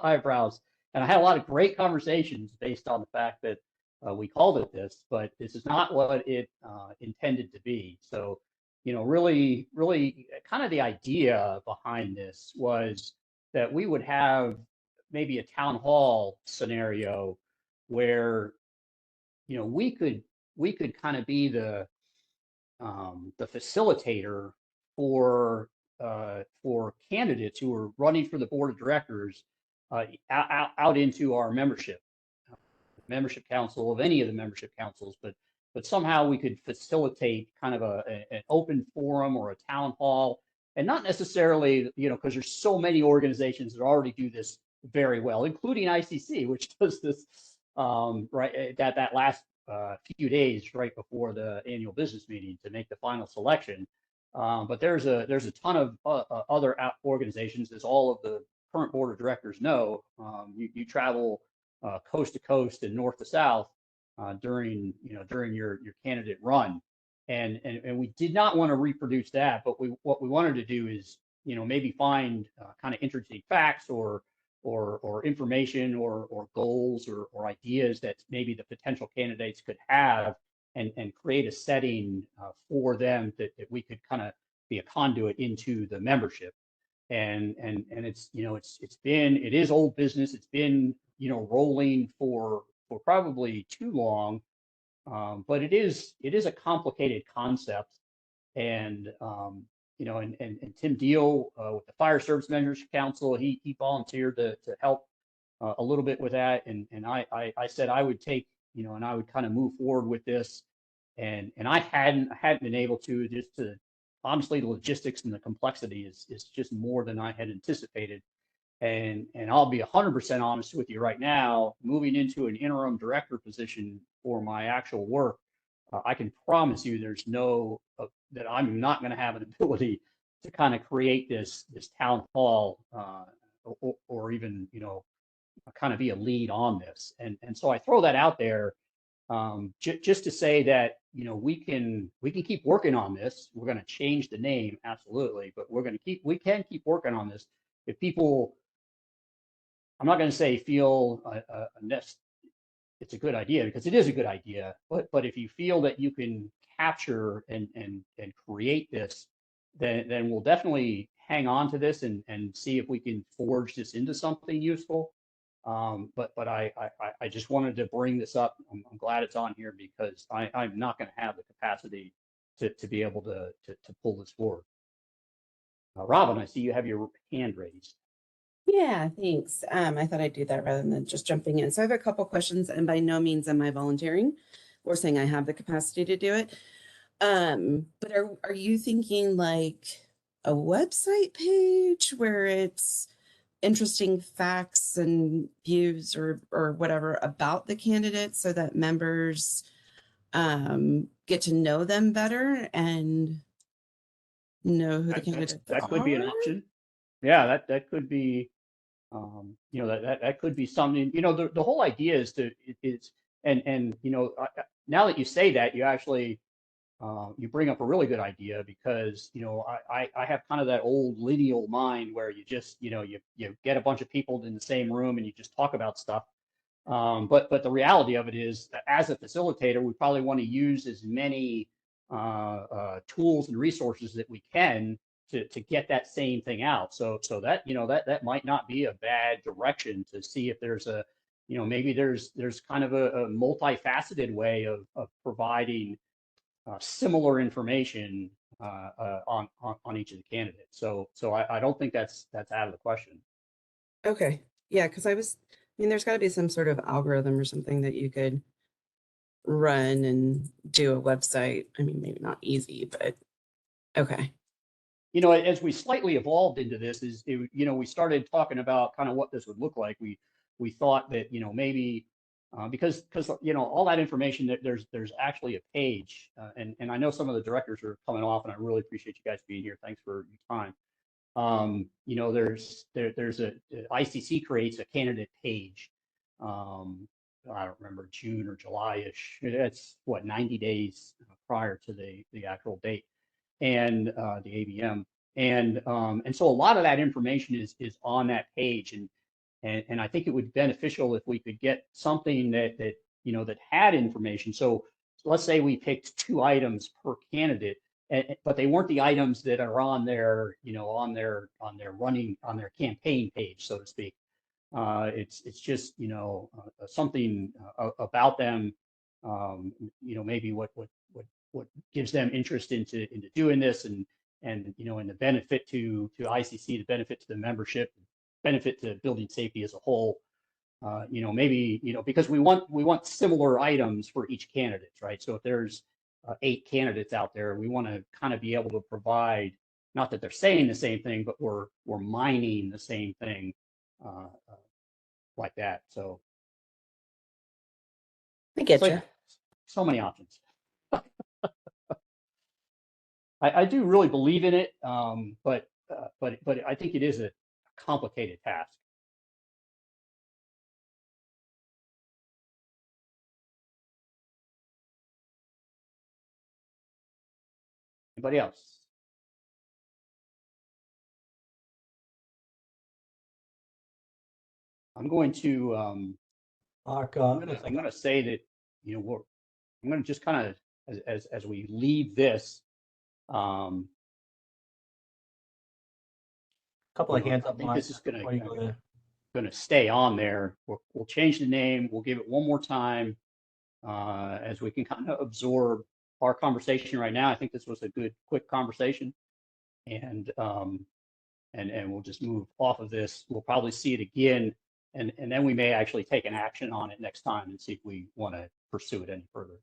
eyebrows, and I had a lot of great conversations based on the fact that we called it this, but this is not what it intended to be. So, really kind of the idea behind this was that we would have maybe a town hall scenario where, we could kind of be the facilitator for candidates who are running for the board of directors out into our membership council of any of the membership councils, but but somehow we could facilitate kind of an open forum or a town hall, and not necessarily, because there's so many organizations that already do this very well, including ICC, which does this right that last few days right before the annual business meeting to make the final selection. But there's a ton of other organizations, as all of the current board of directors know. You travel coast to coast and north to south during your candidate run, and we did not want to reproduce that, but what we wanted to do is maybe find kind of interesting facts or information or goals or ideas that maybe the potential candidates could have, and create a setting for them that we could kind of be a conduit into the membership. And it's it is old business. It's been rolling for probably too long, but it is a complicated concept. And and Tim Diehl with the Fire Service Members Council, he volunteered to help a little bit with that, and I said I would take and I would kind of move forward with this, and I hadn't been able to, just to honestly, the logistics and the complexity is just more than I had anticipated. And I'll be 100% honest with you right now, moving into an interim director position for my actual work, I can promise you there's that I'm not going to have an ability to kind of create this town hall or even kind of be a lead on this. And so I throw that out there just to say that we can keep working on this. We're going to change the name, absolutely, but we can keep working on this. If people, I'm not going to say feel it's a good idea, because it is a good idea, but if you feel that you can capture and create this, then we'll definitely hang on to this and see if we can forge this into something useful. But I just wanted to bring this up. I'm glad it's on here, because I'm not going to have the capacity to be able to pull this forward. Robin, I see you have your hand raised. Yeah, thanks. I thought I'd do that rather than just jumping in. So I have a couple questions, and by no means am I volunteering or saying I have the capacity to do it. But are you thinking like a website page where it's interesting facts and views or whatever about the candidates, so that members get to know them better and know who the candidates that could be an option. Yeah, that could be, that could be something. The whole idea is now that you say that, you actually you bring up a really good idea, because I have kind of that old lineal mind where you just you get a bunch of people in the same room and you just talk about stuff. But the reality of it is that as a facilitator, we probably want to use as many tools and resources that we can to get that same thing out. So that that might not be a bad direction, to see if there's a maybe there's kind of a multifaceted way of providing similar information on each of the candidates. So I don't think that's out of the question. Okay. Yeah, because there's got to be some sort of algorithm or something that you could run and do a website. Maybe not easy, but okay. As we slightly evolved into this, we started talking about kind of what this would look like. We thought that maybe because all that information, that there's actually a page, and I know some of the directors are coming off, and I really appreciate you guys being here. Thanks for your time. There's ICC creates a candidate page. I don't remember, June or July-ish. That's 90 days prior to the actual date, and the ABM, and so a lot of that information is on that page, and I think it would be beneficial if we could get something that had information. So let's say we picked 2 items per candidate, but they weren't the items that are on their on their campaign page, so to speak. It's just something about them, maybe what gives them interest into doing this, and the benefit to ICC, the benefit to the membership, benefit to building safety as a whole. maybe, because we want similar items for each candidate, right? So if there's 8 candidates out there, we want to kind of be able to provide, not that they're saying the same thing, but we're mining the same thing like that. So I get you. So many options. I do really believe in it, but I think it is a complicated task. Anybody else? I'm going to Mark, I'm going to say that I'm going to just kind of as we leave this. Couple of hands up, I think Mark. this is going before you go there. to stay on there. We'll change the name. We'll give it one more time as we can kind of absorb our conversation right now. I think this was a good, quick conversation, and we'll just move off of this. We'll probably see it again, and then we may actually take an action on it next time and see if we want to pursue it any further.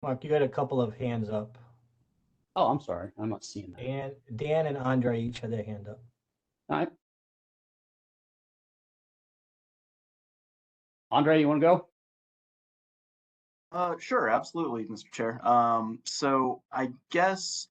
Mark, you got a couple of hands up. Oh, I'm sorry. I'm not seeing that. Dan and Andre each had their hand up. All right. Andre, you want to go? Sure, absolutely, Mr. Chair. So I guess,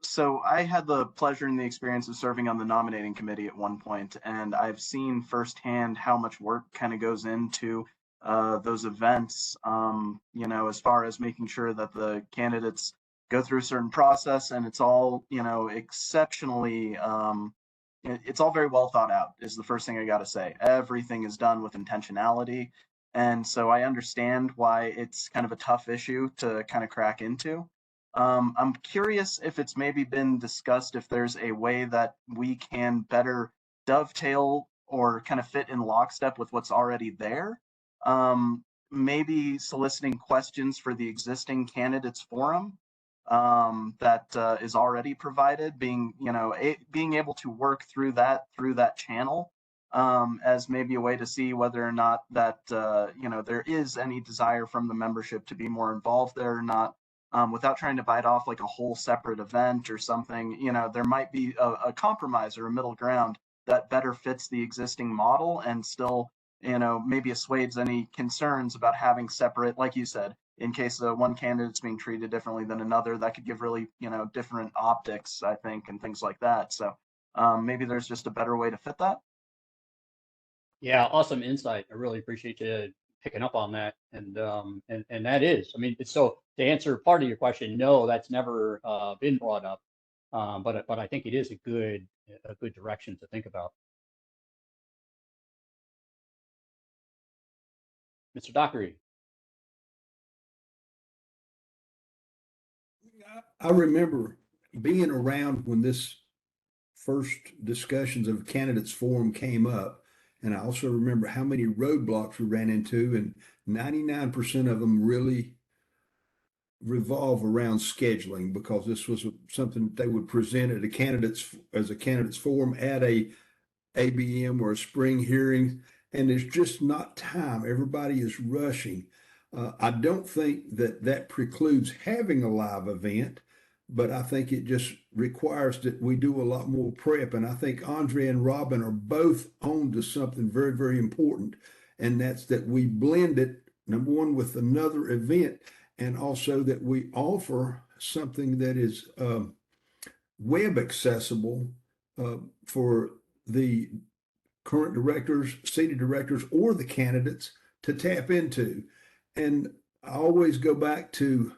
so I had the pleasure and the experience of serving on the nominating committee at one point, and I've seen firsthand how much work kind of goes into those events, as far as making sure that the candidates go through a certain process, and it's all, exceptionally, it's all very well thought out, is the first thing I got to say. Everything is done with intentionality. And so I understand why it's kind of a tough issue to kind of crack into. I'm curious if it's maybe been discussed, if there's a way that we can better dovetail or kind of fit in lockstep with what's already there. Maybe soliciting questions for the existing candidates forum that is already provided, being able to work through that channel as maybe a way to see whether or not that there is any desire from the membership to be more involved there or not, without trying to bite off like a whole separate event or something. There might be a compromise or a middle ground that better fits the existing model and still maybe assuades any concerns about having separate, like you said, in case one candidate's being treated differently than another, that could give really, different optics, I think, and things like that. So maybe there's just a better way to fit that. Yeah, awesome insight. I really appreciate you picking up on that. And that is, I mean, so to answer part of your question, no, that's never been brought up. But I think it is a good direction to think about. Mr. Dockery. I remember being around when this first discussions of candidates forum came up. And I also remember how many roadblocks we ran into, and 99% of them really revolve around scheduling, because this was something they would present at a candidates forum at a ABM or a spring hearing. And there's just not time. Everybody is rushing. I don't think that precludes having a live event, but I think it just requires that we do a lot more prep. And I think Andre and Robin are both on to something very, very important. And that's that we blend it, number one, with another event, and also that we offer something that is web accessible for the current directors, seated directors, or the candidates to tap into. And I always go back to,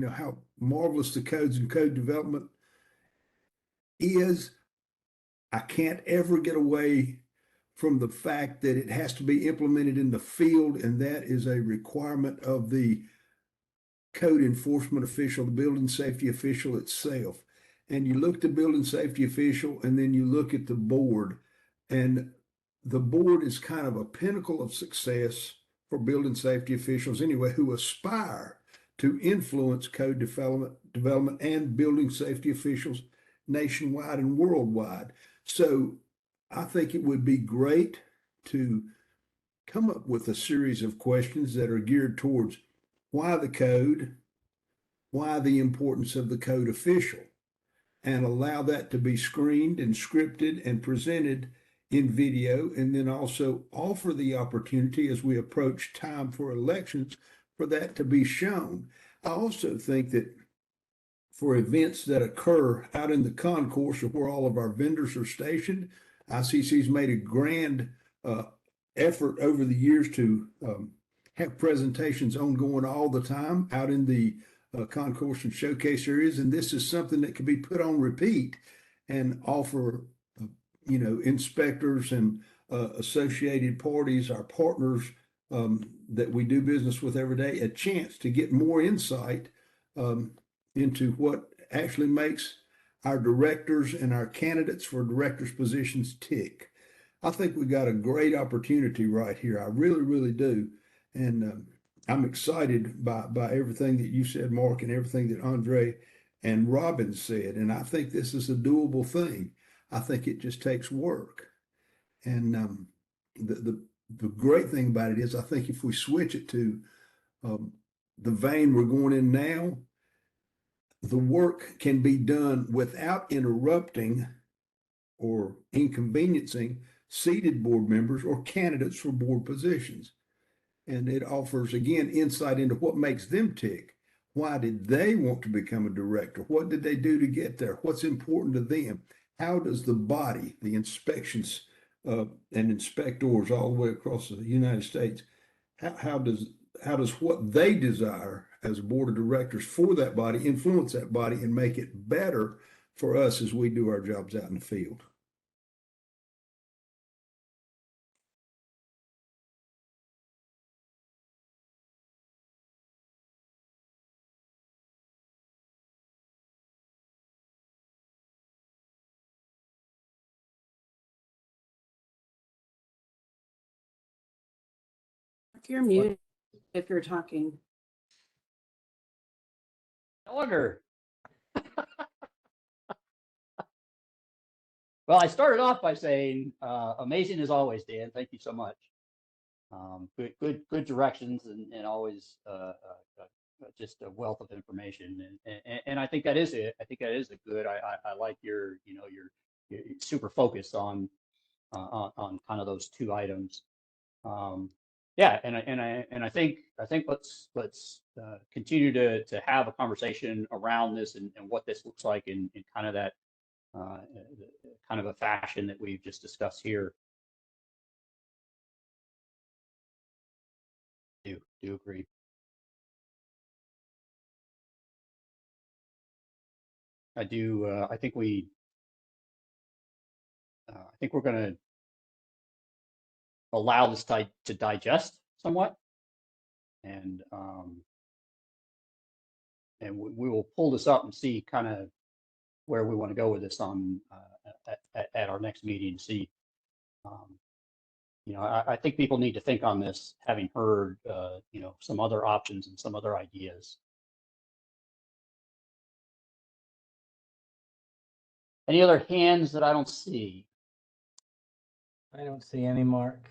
how marvelous the codes and code development is. I can't ever get away from the fact that it has to be implemented in the field, and that is a requirement of the code enforcement official, the building safety official itself. And you look at the building safety official, and then you look at the board, and the board is kind of a pinnacle of success for building safety officials anyway, who aspire to influence code development and building safety officials nationwide and worldwide. So I think it would be great to come up with a series of questions that are geared towards why the code, why the importance of the code official, and allow that to be screened and scripted and presented in video, and then also offer the opportunity as we approach time for elections for that to be shown. I also think that for events that occur out in the concourse of where all of our vendors are stationed, ICC's made a grand effort over the years to have presentations ongoing all the time out in the concourse and showcase areas. And this is something that can be put on repeat and offer, inspectors and associated parties, our partners that we do business with every day, a chance to get more insight into what actually makes our directors and our candidates for directors positions tick. I think we got a great opportunity right here. I really, really do. And I'm excited by everything that you said, Mark, and everything that Andre and Robin said. And I think this is a doable thing. I think it just takes work. And the great thing about it is I think if we switch it to the vein we're going in now, the work can be done without interrupting or inconveniencing seated board members or candidates for board positions. And it offers, again, insight into what makes them tick. Why did they want to become a director? What did they do to get there? What's important to them? How does the body, the inspections and inspectors all the way across the United States, how does what they desire as a board of directors for that body influence that body and make it better for us as we do our jobs out in the field? You're muted if you're talking. No wonder. Well, I started off by saying, amazing as always, Dan. Thank you so much. Good directions and always just a wealth of information. And I think that is it. I think that is a good. I like you're super focused on kind of those two items. Yeah, and I think let's continue to have a conversation around this and what this looks like in kind of that kind of a fashion that we've just discussed here. Do agree. I do. I think we're going to allow this to digest somewhat, and we will pull this up and see kind of where we want to go with this on at our next meeting. See, I think people need to think on this, having heard some other options and some other ideas. Any other hands that I don't see? I don't see any, Mark.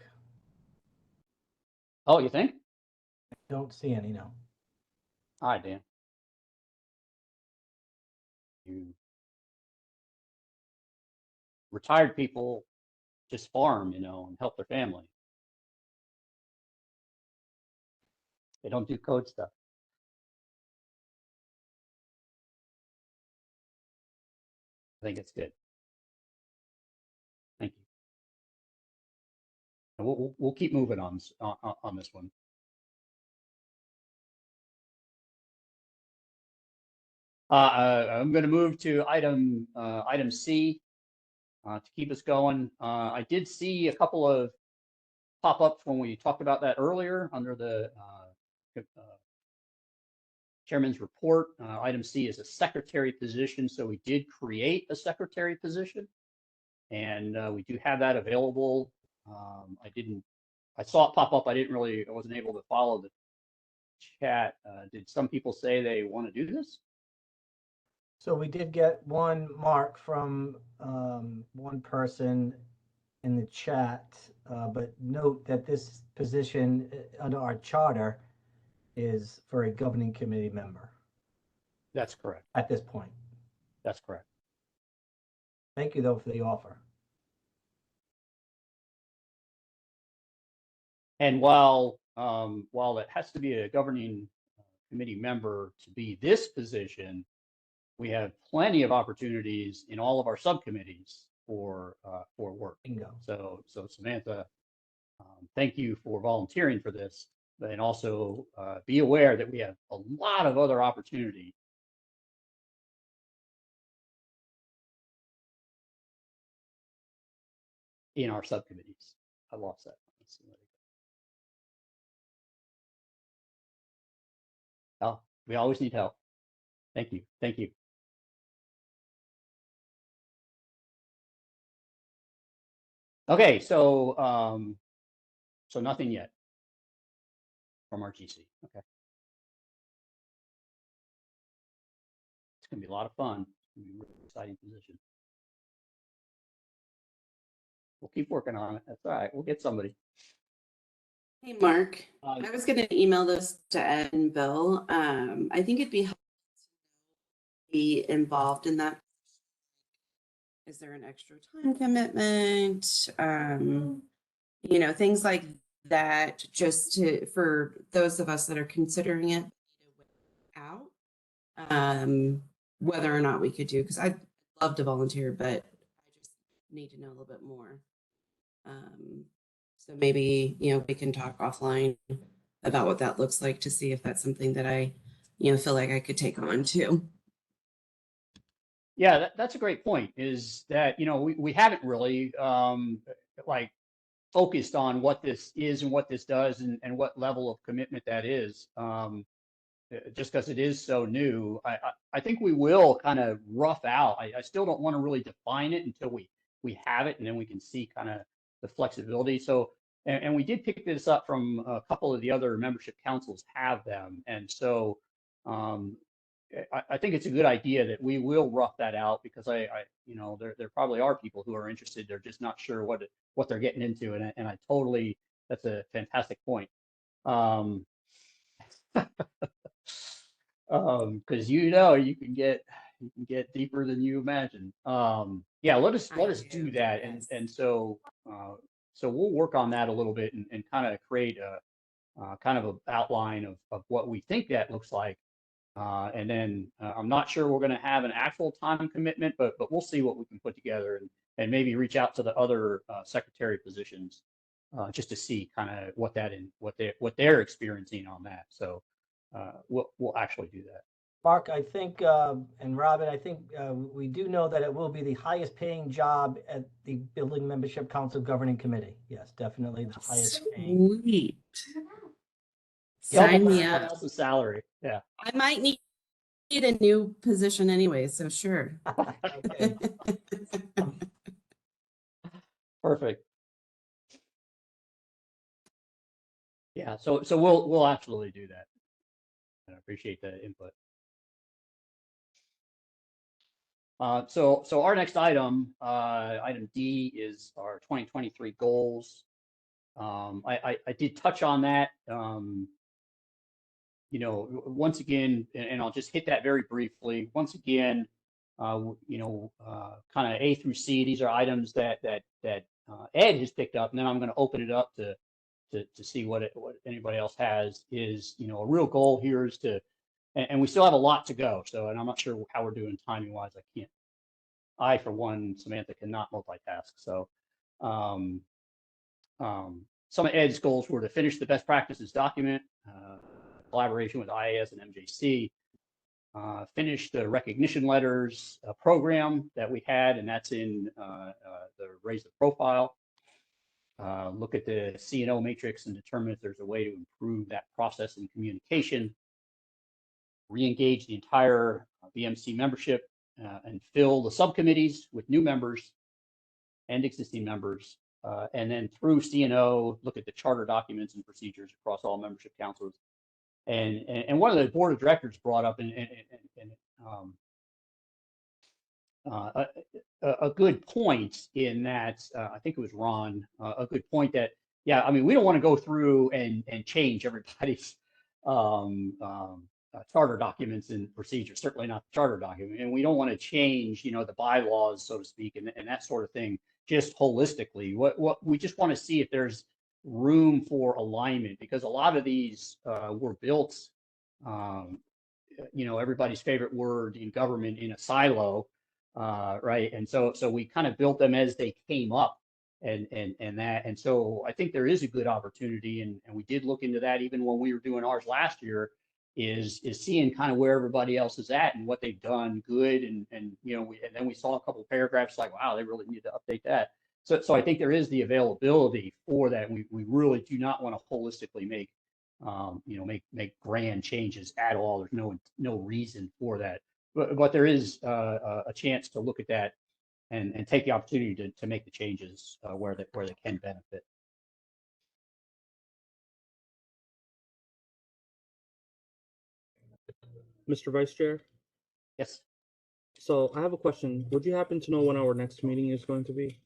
Oh, you think? I don't see any, no. Hi, Dan. Retired people just farm, and help their family. They don't do code stuff. I think it's good. Thank you. And we'll keep moving on this one. I'm going to move to item C to keep us going. I did see a couple of pop-ups when we talked about that earlier under the chairman's report. Item C is a secretary position, so we did create a secretary position, and we do have that available. I saw it pop up. I wasn't able to follow the chat. Did some people say they want to do this? So we did get one, Mark, from one person in the chat, but note that this position under our charter is for a governing committee member That's correct. at this point. That's correct. Thank you, though, for the offer. And while it has to be a governing committee member to be this position, we have plenty of opportunities in all of our subcommittees for work. Bingo. So Samantha, thank you for volunteering for this, and also be aware that we have a lot of other opportunities in our subcommittees. I lost that. Let's see. Oh, we always need help. Thank you. Thank you. Okay, so nothing yet from our GC. Okay. It's gonna be a lot of fun. It's gonna be a really exciting position. We'll keep working on it. That's all right. We'll get somebody. Hey, Mark, I was going to email this to Ed and Bill. I think it'd be helpful to be involved in that. Is there an extra time commitment? Things like that, just for those of us that are considering it out, whether or not we could do, because I'd love to volunteer, but I just need to know a little bit more. So maybe, we can talk offline about what that looks like to see if that's something that I, feel like I could take on too. Yeah, that's a great point, is that, we haven't really like focused on what this is and what this does and what level of commitment that is. Just because it is so new, I think we will kind of rough out. I still don't want to really define it until we have it, and then we can see kind of the flexibility. So, and we did pick this up from a couple of the other membership councils have them. And so I think it's a good idea that we will rough that out, because there probably are people who are interested. They're just not sure what they're getting into. And I totally, that's a fantastic point. Because you can get deeper than you imagine. Yeah, let us do that, and so we'll work on that a little bit and kind of create a kind of an outline of what we think that looks like, and then I'm not sure we're going to have an actual time commitment, but we'll see what we can put together, and maybe reach out to the other secretary positions just to see kind of what they're experiencing on that. So we'll actually do that. Mark, I think, and Robin, I think we do know that it will be the highest paying job at the Building Membership Council Governing Committee. Yes, definitely the highest paying. Sweet. Sign me up. That's the salary. Yeah. I might need a new position anyway, so sure. Perfect. Yeah, so we'll absolutely do that. I appreciate the input. So our next item, item D, is our 2023 goals. I did touch on that. Once again, and I'll just hit that very briefly. Once again, kind of A through C. These are items that Ed has picked up, and then I'm going to open it up to see what anybody else has. Is a real goal here is to. And we still have a lot to go. So, and I'm not sure how we're doing timing wise. I, for one, Samantha, cannot multitask. So, some of Ed's goals were to finish the best practices document, collaboration with IAS and MJC, finish the recognition letters program that we had, and that's in the Raise the Profile. Look at the C&O matrix and determine if there's a way to improve that process and communication. Re-engage the entire BMC membership and fill the subcommittees with new members and existing members. And then through C&O, look at the charter documents and procedures across all membership councils. And one of the board of directors brought up, and a good point in that I think it was Ron, a good point that, yeah, I mean, we don't want to go through and change everybody's charter documents and procedures, certainly not the charter document. And we don't want to change, you know, the bylaws, so to speak, and that sort of thing, just holistically. What we just want to see if there's room for alignment, because a lot of these were built, you know, everybody's favorite word in government, in a silo, right? And so we kind of built them as they came up, and so I think there is a good opportunity, and we did look into that even when we were doing ours last year, is seeing kind of where everybody else is at and what they've done good, and you know, and then we saw a couple of paragraphs like, wow, they really need to update that. So I think there is the availability for that. We really do not want to holistically make you know, make grand changes at all. There's no reason for that, but there is a chance to look at that and take the opportunity to make the changes where they can benefit. Mr. Vice Chair? Yes. So I have a question. Would you happen to know when our next meeting is going to be?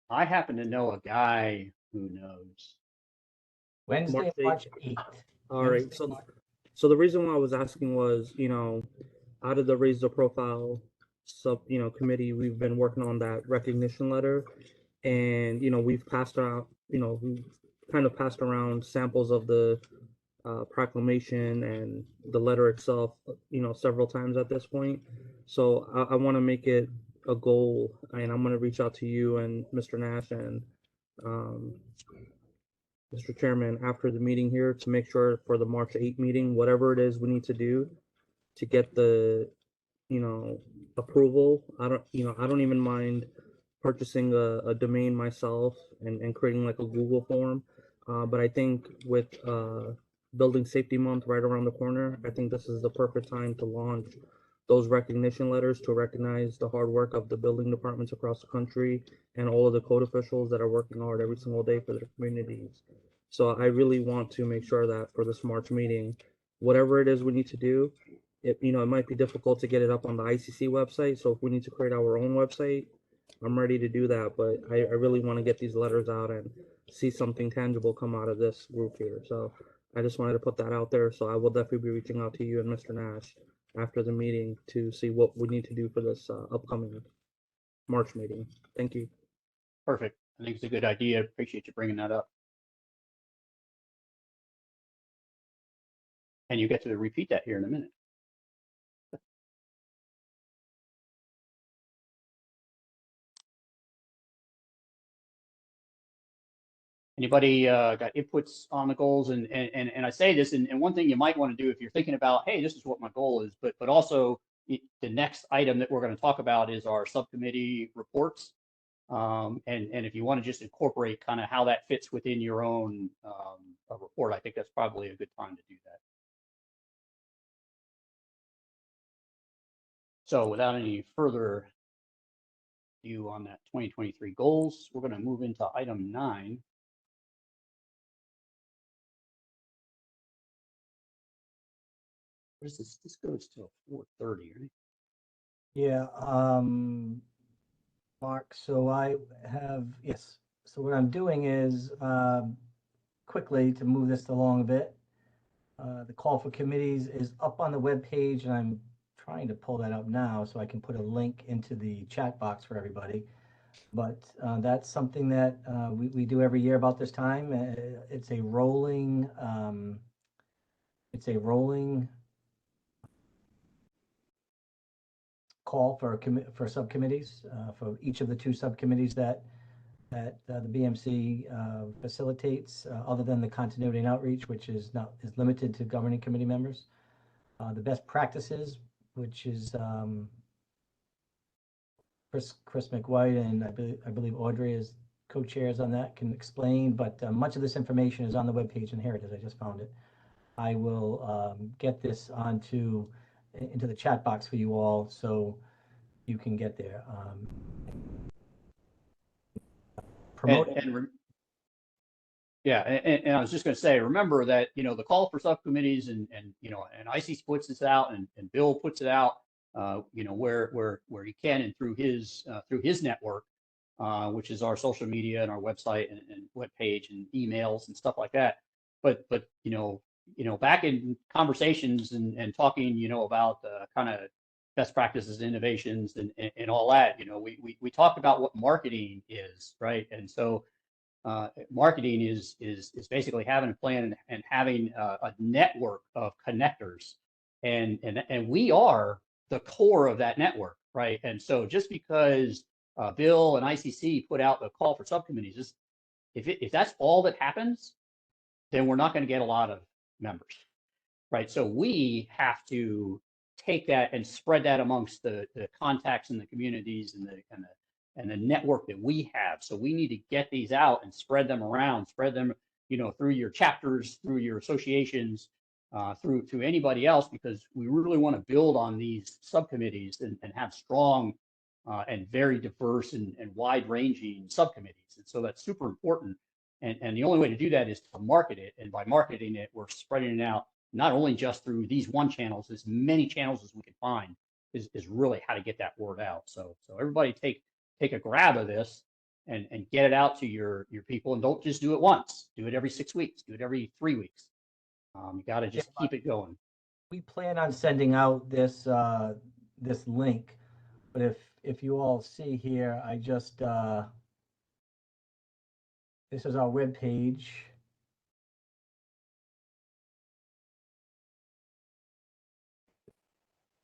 I happen to know a guy who knows. Wednesday, March 8th. All right. So the reason why I was asking was, you know, out of the Raise the Profile committee, we've been working on that recognition letter, and you know, we've passed around, you know, we kind of passed around samples of the proclamation and the letter itself, you know, several times at this point. So I want to make it a goal, and I'm going to reach out to you and Mr. Nash and Mr. Chairman after the meeting here to make sure for the March 8th meeting, whatever it is we need to do to get the, you know, approval. I don't even mind purchasing a domain myself and creating like a Google form. But I think with Building Safety Month right around the corner, I think this is the perfect time to launch those recognition letters to recognize the hard work of the building departments across the country and all of the code officials that are working hard every single day for their communities. So I really want to make sure that for this March meeting, whatever it is we need to do, it might be difficult to get it up on the ICC website. So if we need to create our own website, I'm ready to do that. But I really want to get these letters out and see something tangible come out of this group here. So I just wanted to put that out there. So I will definitely be reaching out to you and Mr. Nash after the meeting to see what we need to do for this upcoming March meeting. Thank you. Perfect. I think it's a good idea. Appreciate you bringing that up. And you get to repeat that here in a minute. Anybody got inputs on the goals? And I say this, and one thing you might want to do if you're thinking about, hey, this is what my goal is, but also the next item that we're going to talk about is our subcommittee reports. And if you want to just incorporate kind of how that fits within your own report, I think that's probably a good time to do that. So without any further ado on that 2023 goals, we're going to move into item 9. What is this? This goes till 4:30, right? Yeah, Mark, so I have, yes. So what I'm doing is quickly to move this along a bit. The call for committees is up on the web page, and I'm trying to pull that up now so I can put a link into the chat box for everybody. But that's something that we do every year about this time. It's a rolling call for subcommittees for each of the 2 subcommittees that the BMC facilitates, other than the continuity and outreach, which is limited to governing committee members. The best practices, which is Chris McWhite and I believe Audrey is co-chairs on that, can explain, but much of this information is on the webpage, and here it is. I just found it. I will get this into the chat box for you all so you can get there. Yeah, and I was just going to say, remember that, the call for subcommittees and ICC puts this out and Bill puts it out, where he can and through his network, which is our social media and our website and web page and emails and stuff like that. But back in conversations and talking, about kind of best practices, innovations, and all that, we talked about what marketing is, right? And so marketing is basically having a plan and having a network of connectors, and we are the core of that network, right? And so just because Bill and ICC put out the call for subcommittees, if that's all that happens, then we're not going to get a lot of members, right? So we have to take that and spread that amongst the contacts in the communities and the network that we have. So we need to get these out and spread them around, spread them, through your chapters, through your associations, through to anybody else, because we really want to build on these subcommittees and have strong and very diverse and wide-ranging subcommittees. And so that's super important. And the only way to do that is to market it. And by marketing it, we're spreading it out, not only just through these one channels, as many channels as we can find is really how to get that word out. So everybody take a grab of this and get it out to your people, and don't just do it once. Do it every 6 weeks. Do it every 3 weeks. You got to just keep it going. We plan on sending out this this link, but if you all see here, I just this is our web page.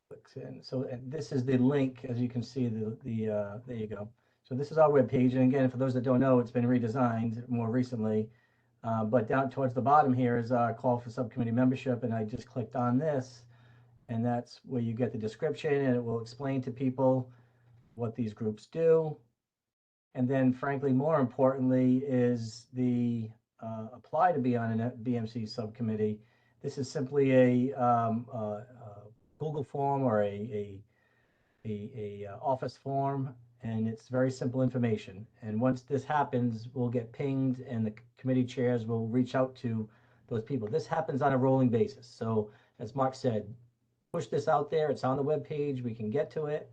Clicks in. So this is the link, as you can see. There you go. So this is our web page, and again, for those that don't know, it's been redesigned more recently. But down towards the bottom here is our call for subcommittee membership, and I just clicked on this, and that's where you get the description, and it will explain to people what these groups do. And then, frankly, more importantly, is the apply to be on a BMC subcommittee. This is simply a Google form or a office form, and it's very simple information. And once this happens, we'll get pinged, and the committee chairs will reach out to those people. This happens on a rolling basis. So as Mark said, push this out there. It's on the web page. We can get to it.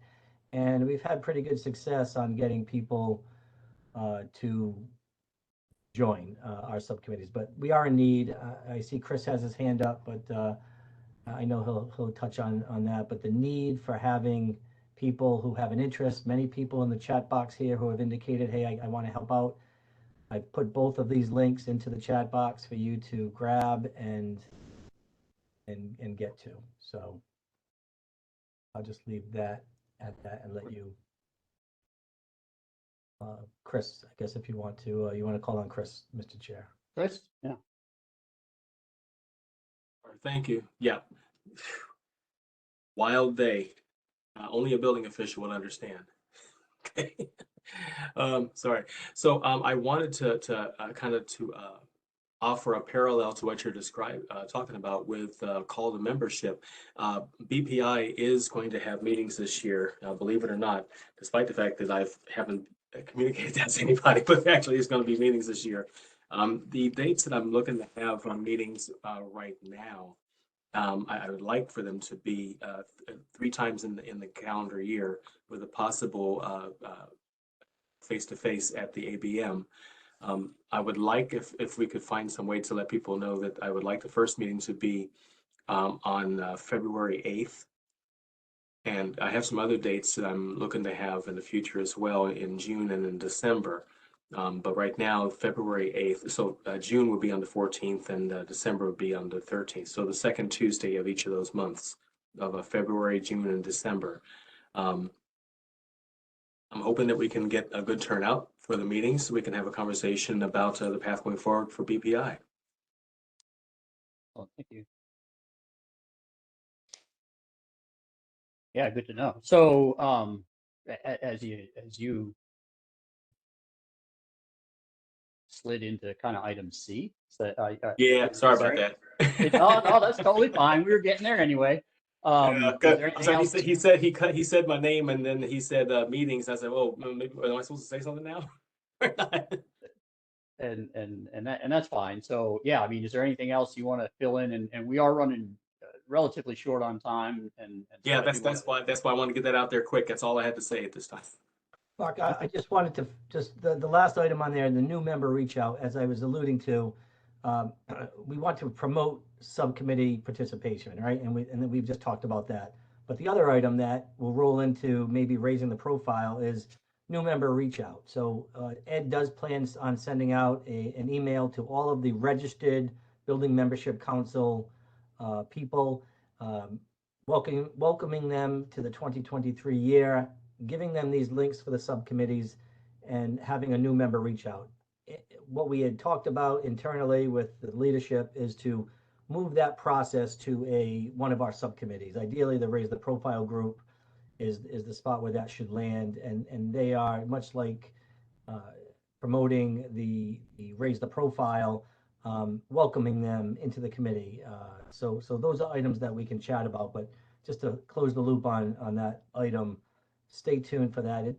And we've had pretty good success on getting people to join our subcommittees. But we are in need. I see Chris has his hand up, but I know he'll touch on that. But the need for having people who have an interest, many people in the chat box here who have indicated, hey, I want to help out. I put both of these links into the chat box for you to grab and get to. So I'll just leave that at that and let you, Chris, I guess if you want to call on Chris, Mr. Chair. Chris, yeah. Thank you. Yeah. Wild day. Only a building official would understand. Okay. Sorry. So I wanted to offer a parallel to what you're talking about with call to membership. BPI is going to have meetings this year, believe it or not, despite the fact that I haven't communicated that to anybody, but actually it's going to be meetings this year. The dates that I'm looking to have on meetings right now, I would like for them to be 3 times in the calendar year, with a possible face-to-face at the ABM. I would like if we could find some way to let people know that I would like the first meeting to be on February 8th. And I have some other dates that I'm looking to have in the future as well, in June and in December. But right now, February 8th, so June would be on the 14th and December would be on the 13th. So the second Tuesday of each of those months of February, June, and December. I'm hoping that we can get a good turnout for the meetings so we can have a conversation about the path going forward for BPI. Well, thank you. Yeah, good to know. So as you slid into kind of item C. So yeah, sorry about that. No, that's totally fine. We were getting there anyway. He said my name, and then he said meetings. I said, "Oh, maybe, am I supposed to say something now?" and that's fine. So yeah, I mean, is there anything else you want to fill in? And we are running relatively short on time. And so Yeah, I do wanna- that's why I want to get that out there quick. That's all I had to say at this time. Mark, I just wanted to, just the last item on there, the new member reach out, as I was alluding to, we want to promote subcommittee participation, right? And then we've just talked about that. But the other item that will roll into maybe raising the profile is new member reach out. So Ed does plan on sending out an email to all of the registered Building Membership Council people, welcoming them to the 2023 year, giving them these links for the subcommittees, and having a new member reach out. What we had talked about internally with the leadership is to move that process to one of our subcommittees. Ideally, the Raise the Profile group is the spot where that should land, and they are much like promoting the Raise the Profile, welcoming them into the committee. So those are items that we can chat about, but just to close the loop on that item, stay tuned for that.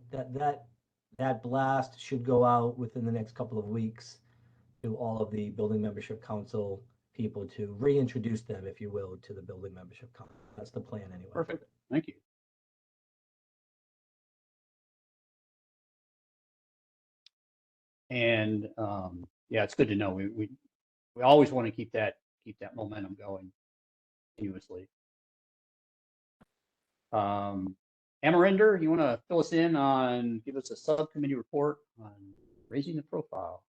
That blast should go out within the next couple of weeks to all of the Building Membership Council people to reintroduce them, if you will, to the Building Membership Council. That's the plan anyway. Perfect. Thank you. And yeah, it's good to know. We always want to keep that momentum going continuously. Amarinder, you want to fill us in on, give us a subcommittee report on raising the profile?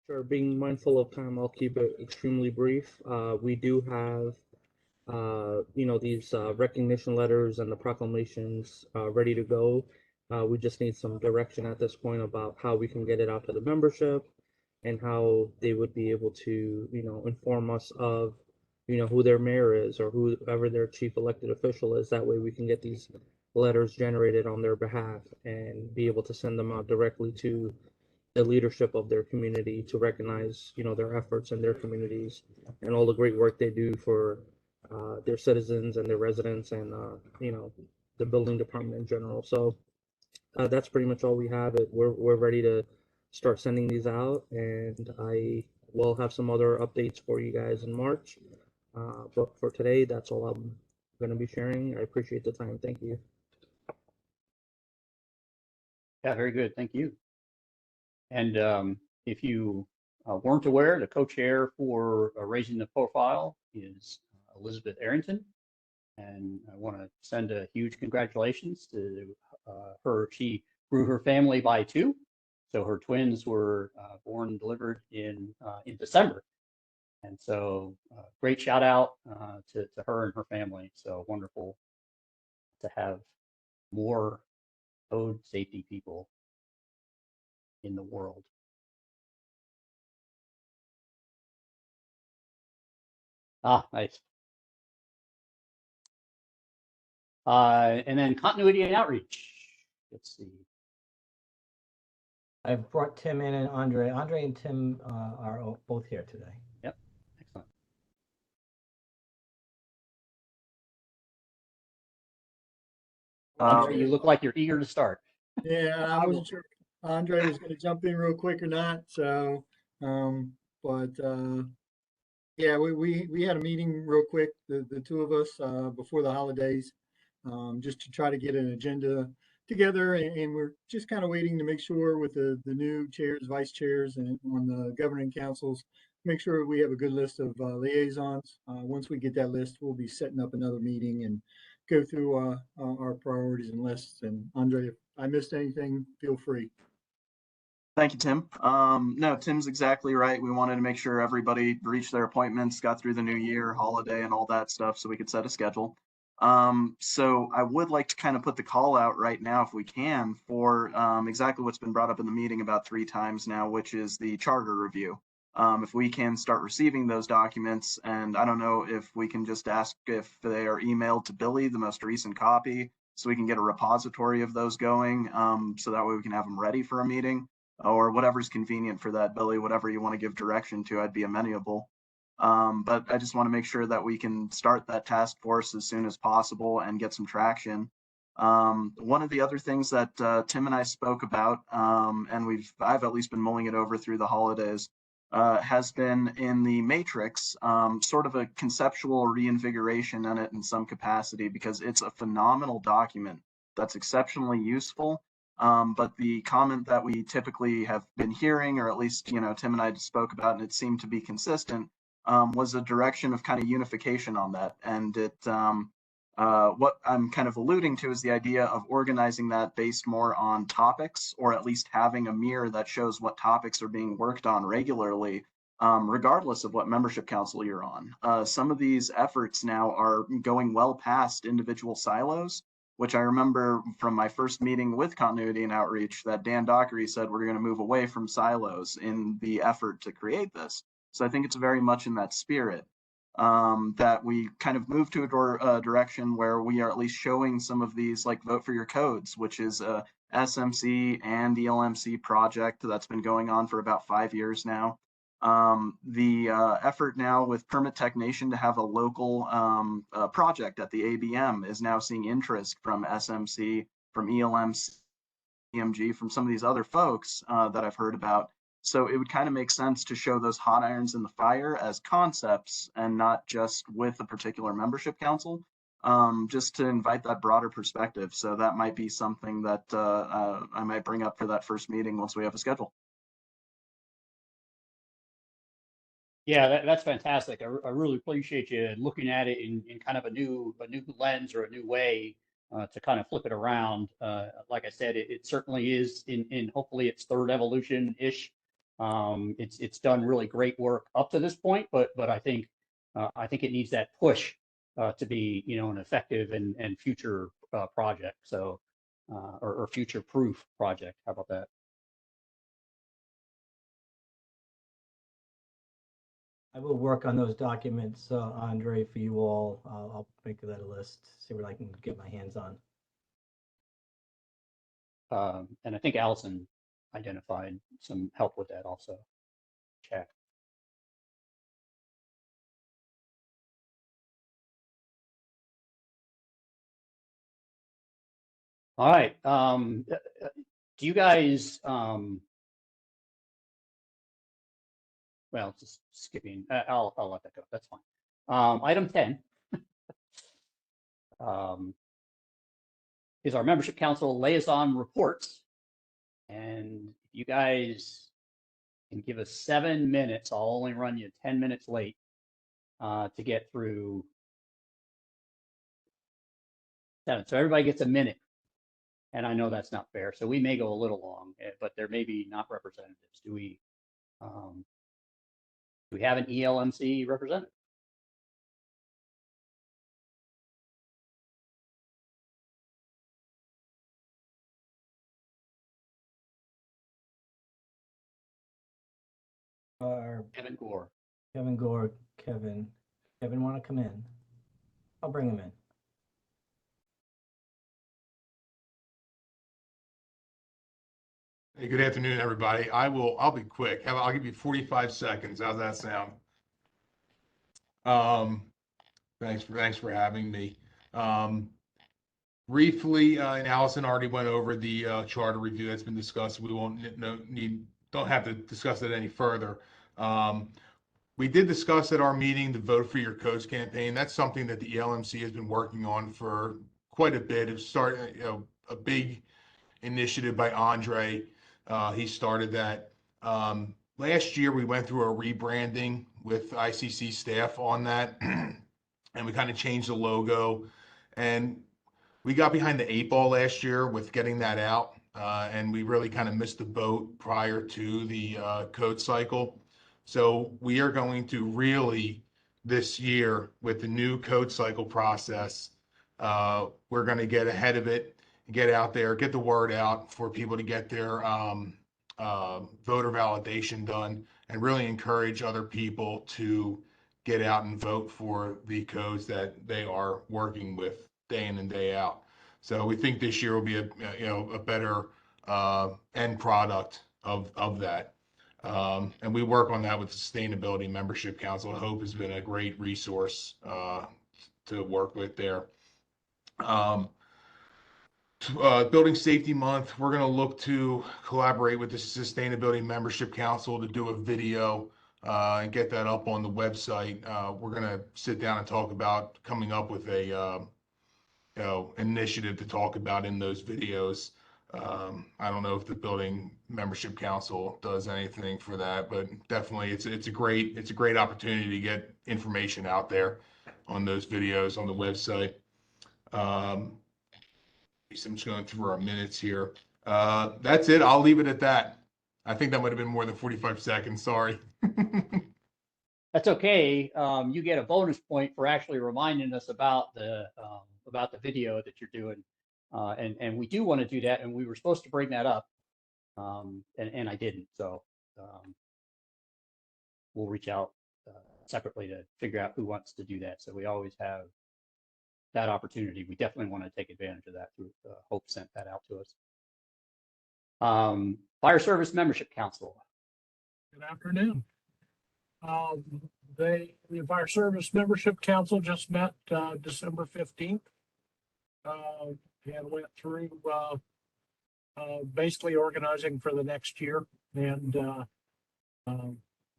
Sure. Being mindful of time, I'll keep it extremely brief. We do have, these recognition letters and the proclamations ready to go. We just need some direction at this point about how we can get it out to the membership and how they would be able to, inform us of, who their mayor is or whoever their chief elected official is. That way we can get these letters generated on their behalf and be able to send them out directly to the leadership of their community to recognize, their efforts in their communities and all the great work they do for their citizens and their residents and, the building department in general. So that's pretty much all we have. We're ready to start sending these out, and I will have some other updates for you guys in March. But for today, that's all I'm going to be sharing. I appreciate the time. Thank you. Yeah, very good. Thank you. And if you weren't aware, the co-chair for Raising the Profile is Elizabeth Arrington. And I want to send a huge congratulations to her. She grew her family by 2. So her twins were born and delivered in December. And so great shout out to her and her family. So wonderful to have more code safety people in the world. Ah, nice. And then continuity and outreach. Let's see. I've brought Tim in and Andre. Andre and Tim are both here today. Yep, excellent. Andre, you look like you're eager to start. Yeah, I wasn't sure if Andre was going to jump in real quick or not. So, yeah, we had a meeting real quick, the two of us, before the holidays, just to try to get an agenda together, and we're just kind of waiting to make sure with the new chairs, vice chairs, and on the governing councils, make sure we have a good list of liaisons. Once we get that list, we'll be setting up another meeting and go through our priorities and lists. And Andre, if I missed anything, feel free. Thank you, Tim. No, Tim's exactly right. We wanted to make sure everybody reached their appointments, got through the new year, holiday, and all that stuff so we could set a schedule. So I would like to kind of put the call out right now, if we can, for exactly what's been brought up in the meeting about 3 times now, which is the charter review. If we can start receiving those documents, and I don't know if we can just ask if they are emailed to Billy, the most recent copy, so we can get a repository of those going, so that way we can have them ready for a meeting, or whatever's convenient for that, Billy, whatever you want to give direction to, I'd be amenable. But I just want to make sure that we can start that task force as soon as possible and get some traction. One of the other things that Tim and I spoke about, and I've at least been mulling it over through the holidays, has been in the matrix, sort of a conceptual reinvigoration in it in some capacity, because it's a phenomenal document that's exceptionally useful. But the comment that we typically have been hearing, or at least, Tim and I spoke about, and it seemed to be consistent, was a direction of kind of unification on that. And what I'm kind of alluding to is the idea of organizing that based more on topics, or at least having a mirror that shows what topics are being worked on regularly, regardless of what membership council you're on. Some of these efforts now are going well past individual silos, which I remember from my first meeting with Continuity and Outreach that Dan Dockery said we're going to move away from silos in the effort to create this. So I think it's very much in that spirit. That we kind of move to a direction where we are at least showing some of these, like Vote for Your Codes, which is a SMC and ELMC project that's been going on for about 5 years now. The effort now with Permit Tech Nation to have a local project at the ABM is now seeing interest from SMC, from ELMC, EMG, from some of these other folks that I've heard about. So it would kind of make sense to show those hot irons in the fire as concepts and not just with a particular membership council, just to invite that broader perspective. So that might be something that I might bring up for that first meeting once we have a schedule. Yeah, that's fantastic. I really appreciate you looking at it in kind of a new lens or a new way to kind of flip it around. Like I said, it certainly is in hopefully its third evolution-ish. It's done really great work up to this point, but I think it needs that push to be an effective and future project. So or future proof project. How about that? I will work on those documents, Andre, for you all. I'll make that a list, see what I can get my hands on. And I think Allison identified some help with that also. Check. All right. Do you guys, well, just skipping, I'll let that go. That's fine. Item 10 is our membership council liaison reports. And if you guys can give us 7 minutes, I'll only run you 10 minutes late to get through 7. So everybody gets a minute. And I know that's not fair. So we may go a little long, but there may be not representatives. Do we have an ELMC representative? Kevin Gore. Kevin Gore, Kevin want to come in? I'll bring him in. Hey, good afternoon, everybody. I'll be quick. I'll give you 45 seconds. How's that sound? Thanks for having me. Briefly, and Allison already went over the charter review that's been discussed. We don't have to discuss it any further. We did discuss at our meeting the Vote for Your Codes campaign. That's something that the ELMC has been working on for quite a bit. It started, a big initiative by Andre. He started that. Last year, we went through a rebranding with ICC staff on that, and we kind of changed the logo. And we got behind the 8 ball last year with getting that out, and we really kind of missed the boat prior to the code cycle. So we are going to really, this year, with the new code cycle process, we're going to get ahead of it, get out there, get the word out for people to get their voter validation done, and really encourage other people to get out and vote for the codes that they are working with day in and day out. So we think this year will be a better end product of that. And we work on that with the Sustainability Membership Council. Hope has been a great resource to work with there. Building Safety Month, we're going to look to collaborate with the Sustainability Membership Council to do a video and get that up on the website. We're going to sit down and talk about coming up with a initiative to talk about in those videos. I don't know if the Building Membership Council does anything for that, but definitely it's a great opportunity to get information out there on those videos on the website. I'm just going through our minutes here. That's it. I'll leave it at that. I think that might have been more than 45 seconds. Sorry. That's okay. You get a bonus point for actually reminding us about the video that you're doing, and we do want to do that, and we were supposed to bring that up, and I didn't. So we'll reach out separately to figure out who wants to do that. So we always have that opportunity. We definitely want to take advantage of that. Hope sent that out to us. Fire Service Membership Council. Good afternoon. The Fire Service Membership Council just met December 15th and went through basically organizing for the next year, and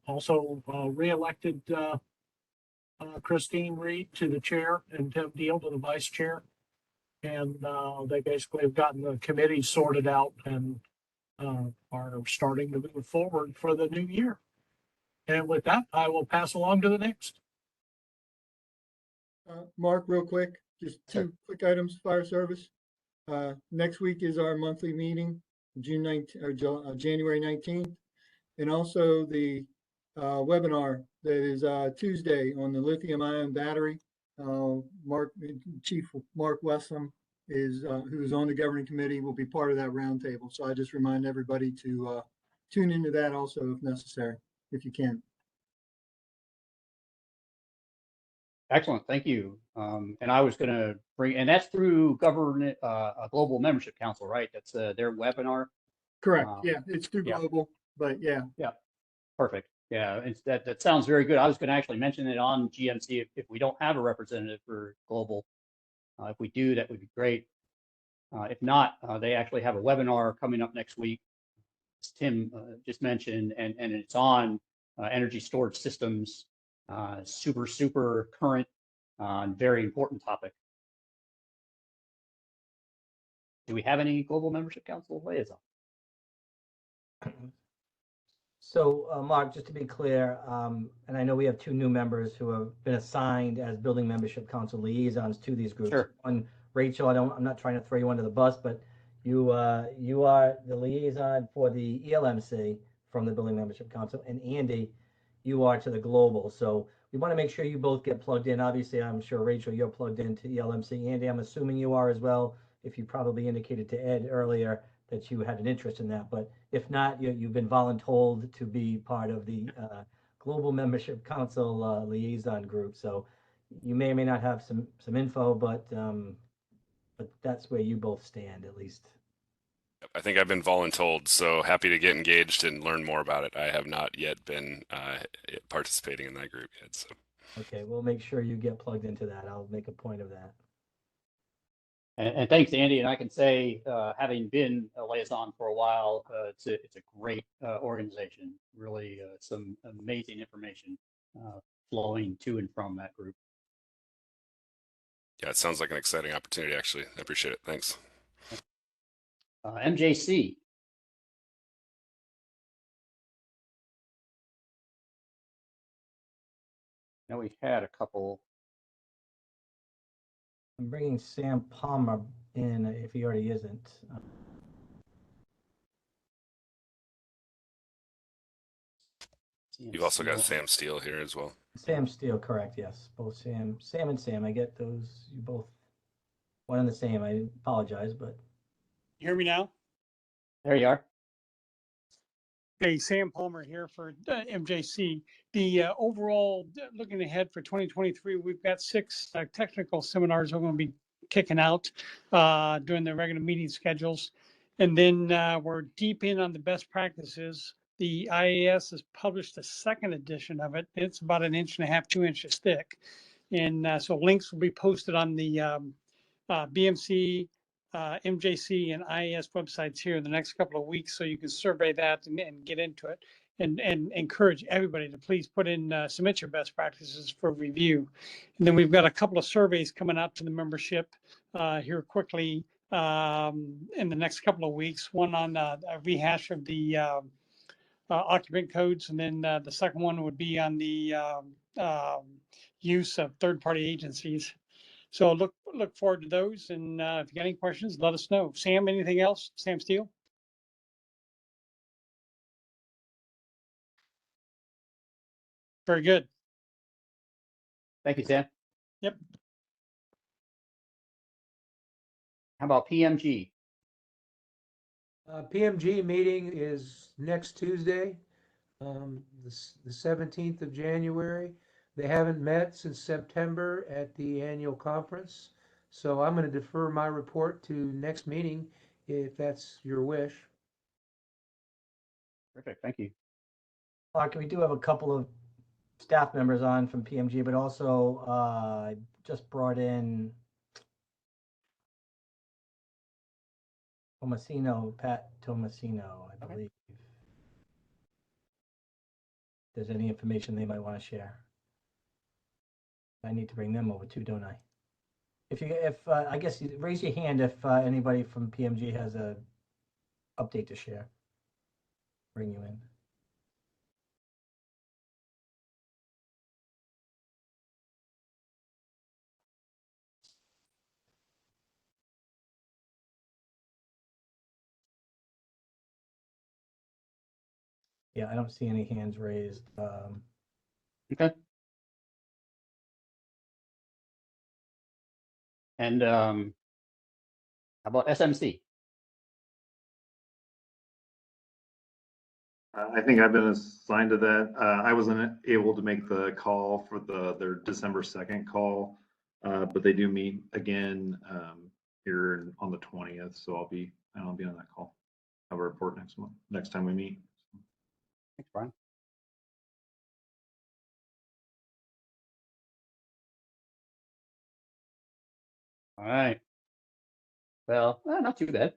also re-elected Christine Reed to the chair and Tim Diehl to the vice chair. And they basically have gotten the committee sorted out and are starting to move forward for the new year. And with that, I will pass along to the next. Mark, real quick, just two quick items, fire service. Next week is our monthly meeting, January 19th. And also the webinar that is Tuesday on the lithium ion battery. Chief Mark Westham is who's on the governing committee will be part of that roundtable. So I just remind everybody to tune into that also if necessary, if you can. Excellent, thank you. And I was going to bring, and that's through a Global Membership Council, right? That's their webinar. Correct. Yeah, it's through Global, but yeah. Yeah, perfect. Yeah, that sounds very good. I was going to actually mention it on GMC if we don't have a representative for Global. If we do, that would be great. If not, they actually have a webinar coming up next week, as Tim just mentioned, and it's on energy storage systems, super current, very important topic. Do we have any Global Membership Council liaison? So, Mark, just to be clear, and I know we have two new members who have been assigned as Building Membership Council liaisons to these groups. Sure. One, Rachel, I'm not trying to throw you under the bus, but you are the liaison for the ELMC from the Building Membership Council, and Andy, you are to the Global. So we want to make sure you both get plugged in. Obviously, I'm sure, Rachel, you're plugged into ELMC. Andy, I'm assuming you are as well, if you probably indicated to Ed earlier that you had an interest in that. But if not, you've been voluntold to be part of the Global Membership Council liaison group. So you may or may not have some info, but that's where you both stand, at least. I think I've been voluntold, so happy to get engaged and learn more about it. I have not yet been participating in that group yet. So. Okay, we'll make sure you get plugged into that. I'll make a point of that. And thanks, Andy. And I can say, having been a liaison for a while, it's a great organization. Really, some amazing information flowing to and from that group. Yeah, it sounds like an exciting opportunity, actually. I appreciate it. Thanks. MJC. Now we've had a couple. I'm bringing Sam Palmer in if he already isn't. You've also got Sam Steele here as well. Sam Steele, correct, yes. Both Sam and Sam. I get those, you both one and the same. I apologize, but. You hear me now? There you are. Hey, Sam Palmer here for MJC. The overall, looking ahead for 2023, we've got 6 technical seminars we're going to be kicking out during the regular meeting schedules. And then we're deep in on the best practices. The IAS has published a second edition of it. It's about 1.5 inches, 2 inches thick. And so links will be posted on the BMC MJC and IES websites here in the next couple of weeks, so you can survey that and get into it, and encourage everybody to please put in, submit your best practices for review. And then we've got a couple of surveys coming out to the membership here quickly in the next couple of weeks. One on a rehash of the occupant codes, and then the second one would be on the use of third-party agencies. So look forward to those, and if you got any questions, let us know. Sam, anything else? Sam Steele? Very good. Thank you, Sam. Yep. How about PMG? PMG meeting is next Tuesday, the 17th of January. They haven't met since September at the annual conference. So I'm going to defer my report to next meeting if that's your wish. Perfect. Thank you. Clark, we do have a couple of staff members on from PMG, but also just brought in Pat Tomasino, I believe. If there's any information they might want to share. I need to bring them over too, don't I? If I guess you raise your hand if anybody from PMG has a update to share. Bring you in. Yeah, I don't see any hands raised. Okay. And how about SMC? I think I've been assigned to that. I wasn't able to make the call for their December 2nd call, but they do meet again here on the 20th. So I'll be on that call. Have a report next time we meet. Thanks, Brian. All right. Well, not too bad.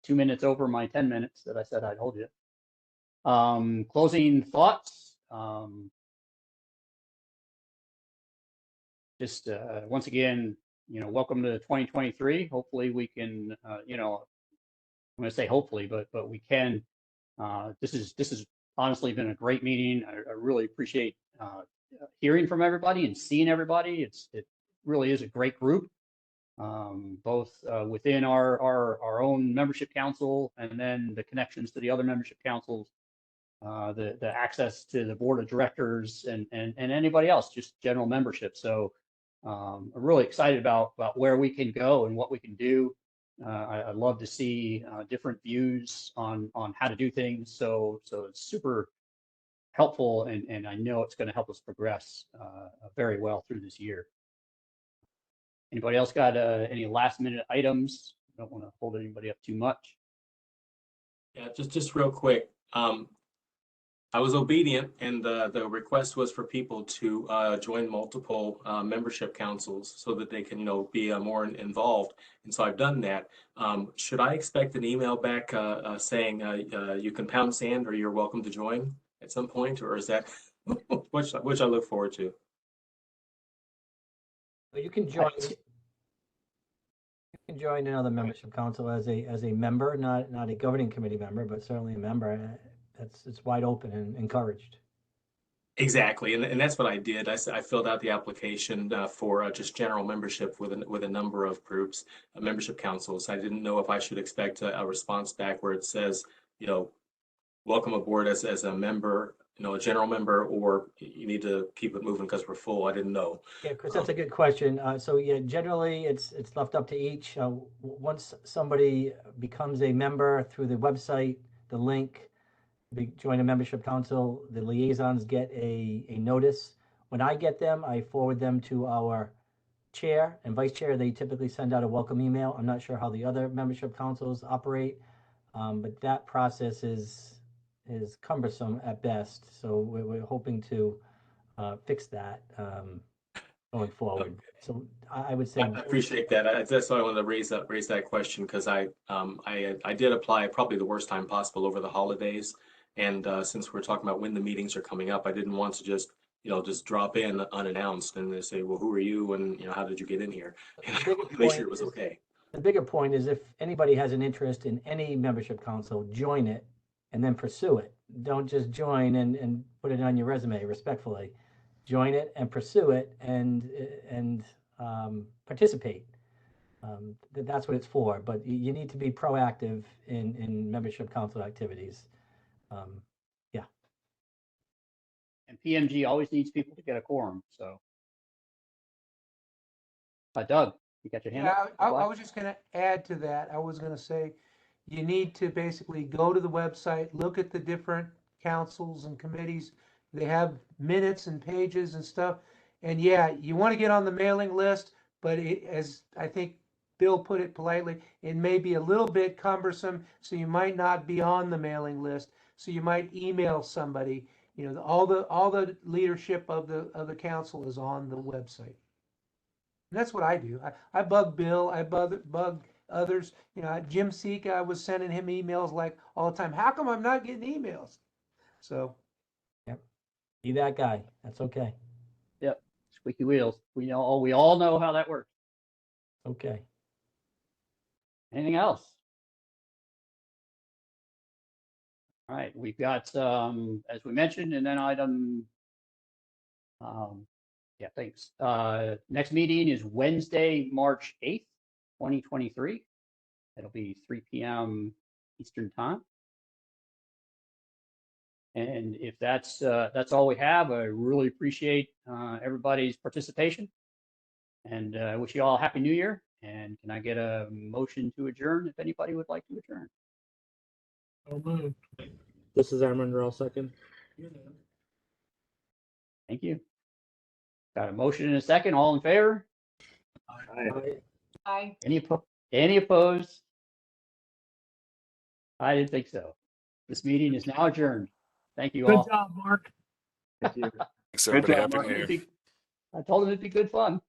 2 minutes over my 10 minutes that I said I'd hold you. Closing thoughts. Just once again, welcome to 2023. Hopefully we can, I'm going to say hopefully, but we can. This has honestly been a great meeting. I really appreciate hearing from everybody and seeing everybody. It really is a great group, both within our own membership council and then the connections to the other membership councils, the access to the board of directors and anybody else, just general membership. So I'm really excited about where we can go and what we can do. I'd love to see different views on how to do things. So it's super helpful, and I know it's going to help us progress very well through this year. Anybody else got any last minute items? Don't want to hold anybody up too much. Yeah, just real quick. I was obedient, and the request was for people to join multiple membership councils so that they can, be more involved. And so I've done that. Should I expect an email back saying you can pound sand or you're welcome to join at some point, or is that which I look forward to? Well, you can join. You can join another membership council as a member, not a governing committee member, but certainly a member. It's wide open and encouraged. Exactly, and that's what I did. I filled out the application for just general membership with a number of groups, membership councils. I didn't know if I should expect a response back where it says, welcome aboard as a member, a general member, or you need to keep it moving because we're full. I didn't know. Yeah, Chris, that's a good question. So yeah, generally it's left up to each. Once somebody becomes a member through the website, the link, join a membership council, the liaisons get a notice. When I get them, I forward them to our chair and vice chair. They typically send out a welcome email. I'm not sure how the other membership councils operate, but that process is cumbersome at best. So we're hoping to fix that. going forward. So I would say. I appreciate that. That's why I wanted to raise that question, because I did apply probably the worst time possible over the holidays, and since we're talking about when the meetings are coming up, I didn't want to just drop in unannounced and they say, well, who are you, and how did you get in here? Make sure it was okay. The bigger point is, if anybody has an interest in any membership council, join it and then pursue it. Don't just join and put it on your resume. Respectfully, join it and pursue it and participate. That's what it's for. But you need to be proactive in membership council activities. Yeah. And PMG always needs people to get a quorum. So, Doug, you got your hand up? I was just going to add to that. I was going to say, you need to basically go to the website, look at the different councils and committees. They have minutes and pages and stuff. And yeah, you want to get on the mailing list, but as I think Bill put it politely, it may be a little bit cumbersome, so you might not be on the mailing list. So you might email somebody. All the leadership of the council is on the website. And that's what I do. I bug Bill. I bug others. Jim Sika, I was sending him emails like all the time. How come I'm not getting emails? So, yep, be that guy. That's okay. Yep, squeaky wheels. We all know how that works. Okay. Anything else? All right, we've got as we mentioned, and then item. Yeah, thanks. Next meeting is Wednesday, March 8th, 2023. It'll be 3 p.m. Eastern time. And if that's all we have, I really appreciate everybody's participation. And I wish you all a Happy New Year. And can I get a motion to adjourn if anybody would like to adjourn? So moved. This is Amrinder, I'll second. Thank you. Got a motion and a second. All in favor? Aye. Any opposed? I didn't think so. This meeting is now adjourned. Thank you all. Good job, Mark. Thank you. Thanks, everybody. Happy Mark. New Year. I told him it'd be good fun.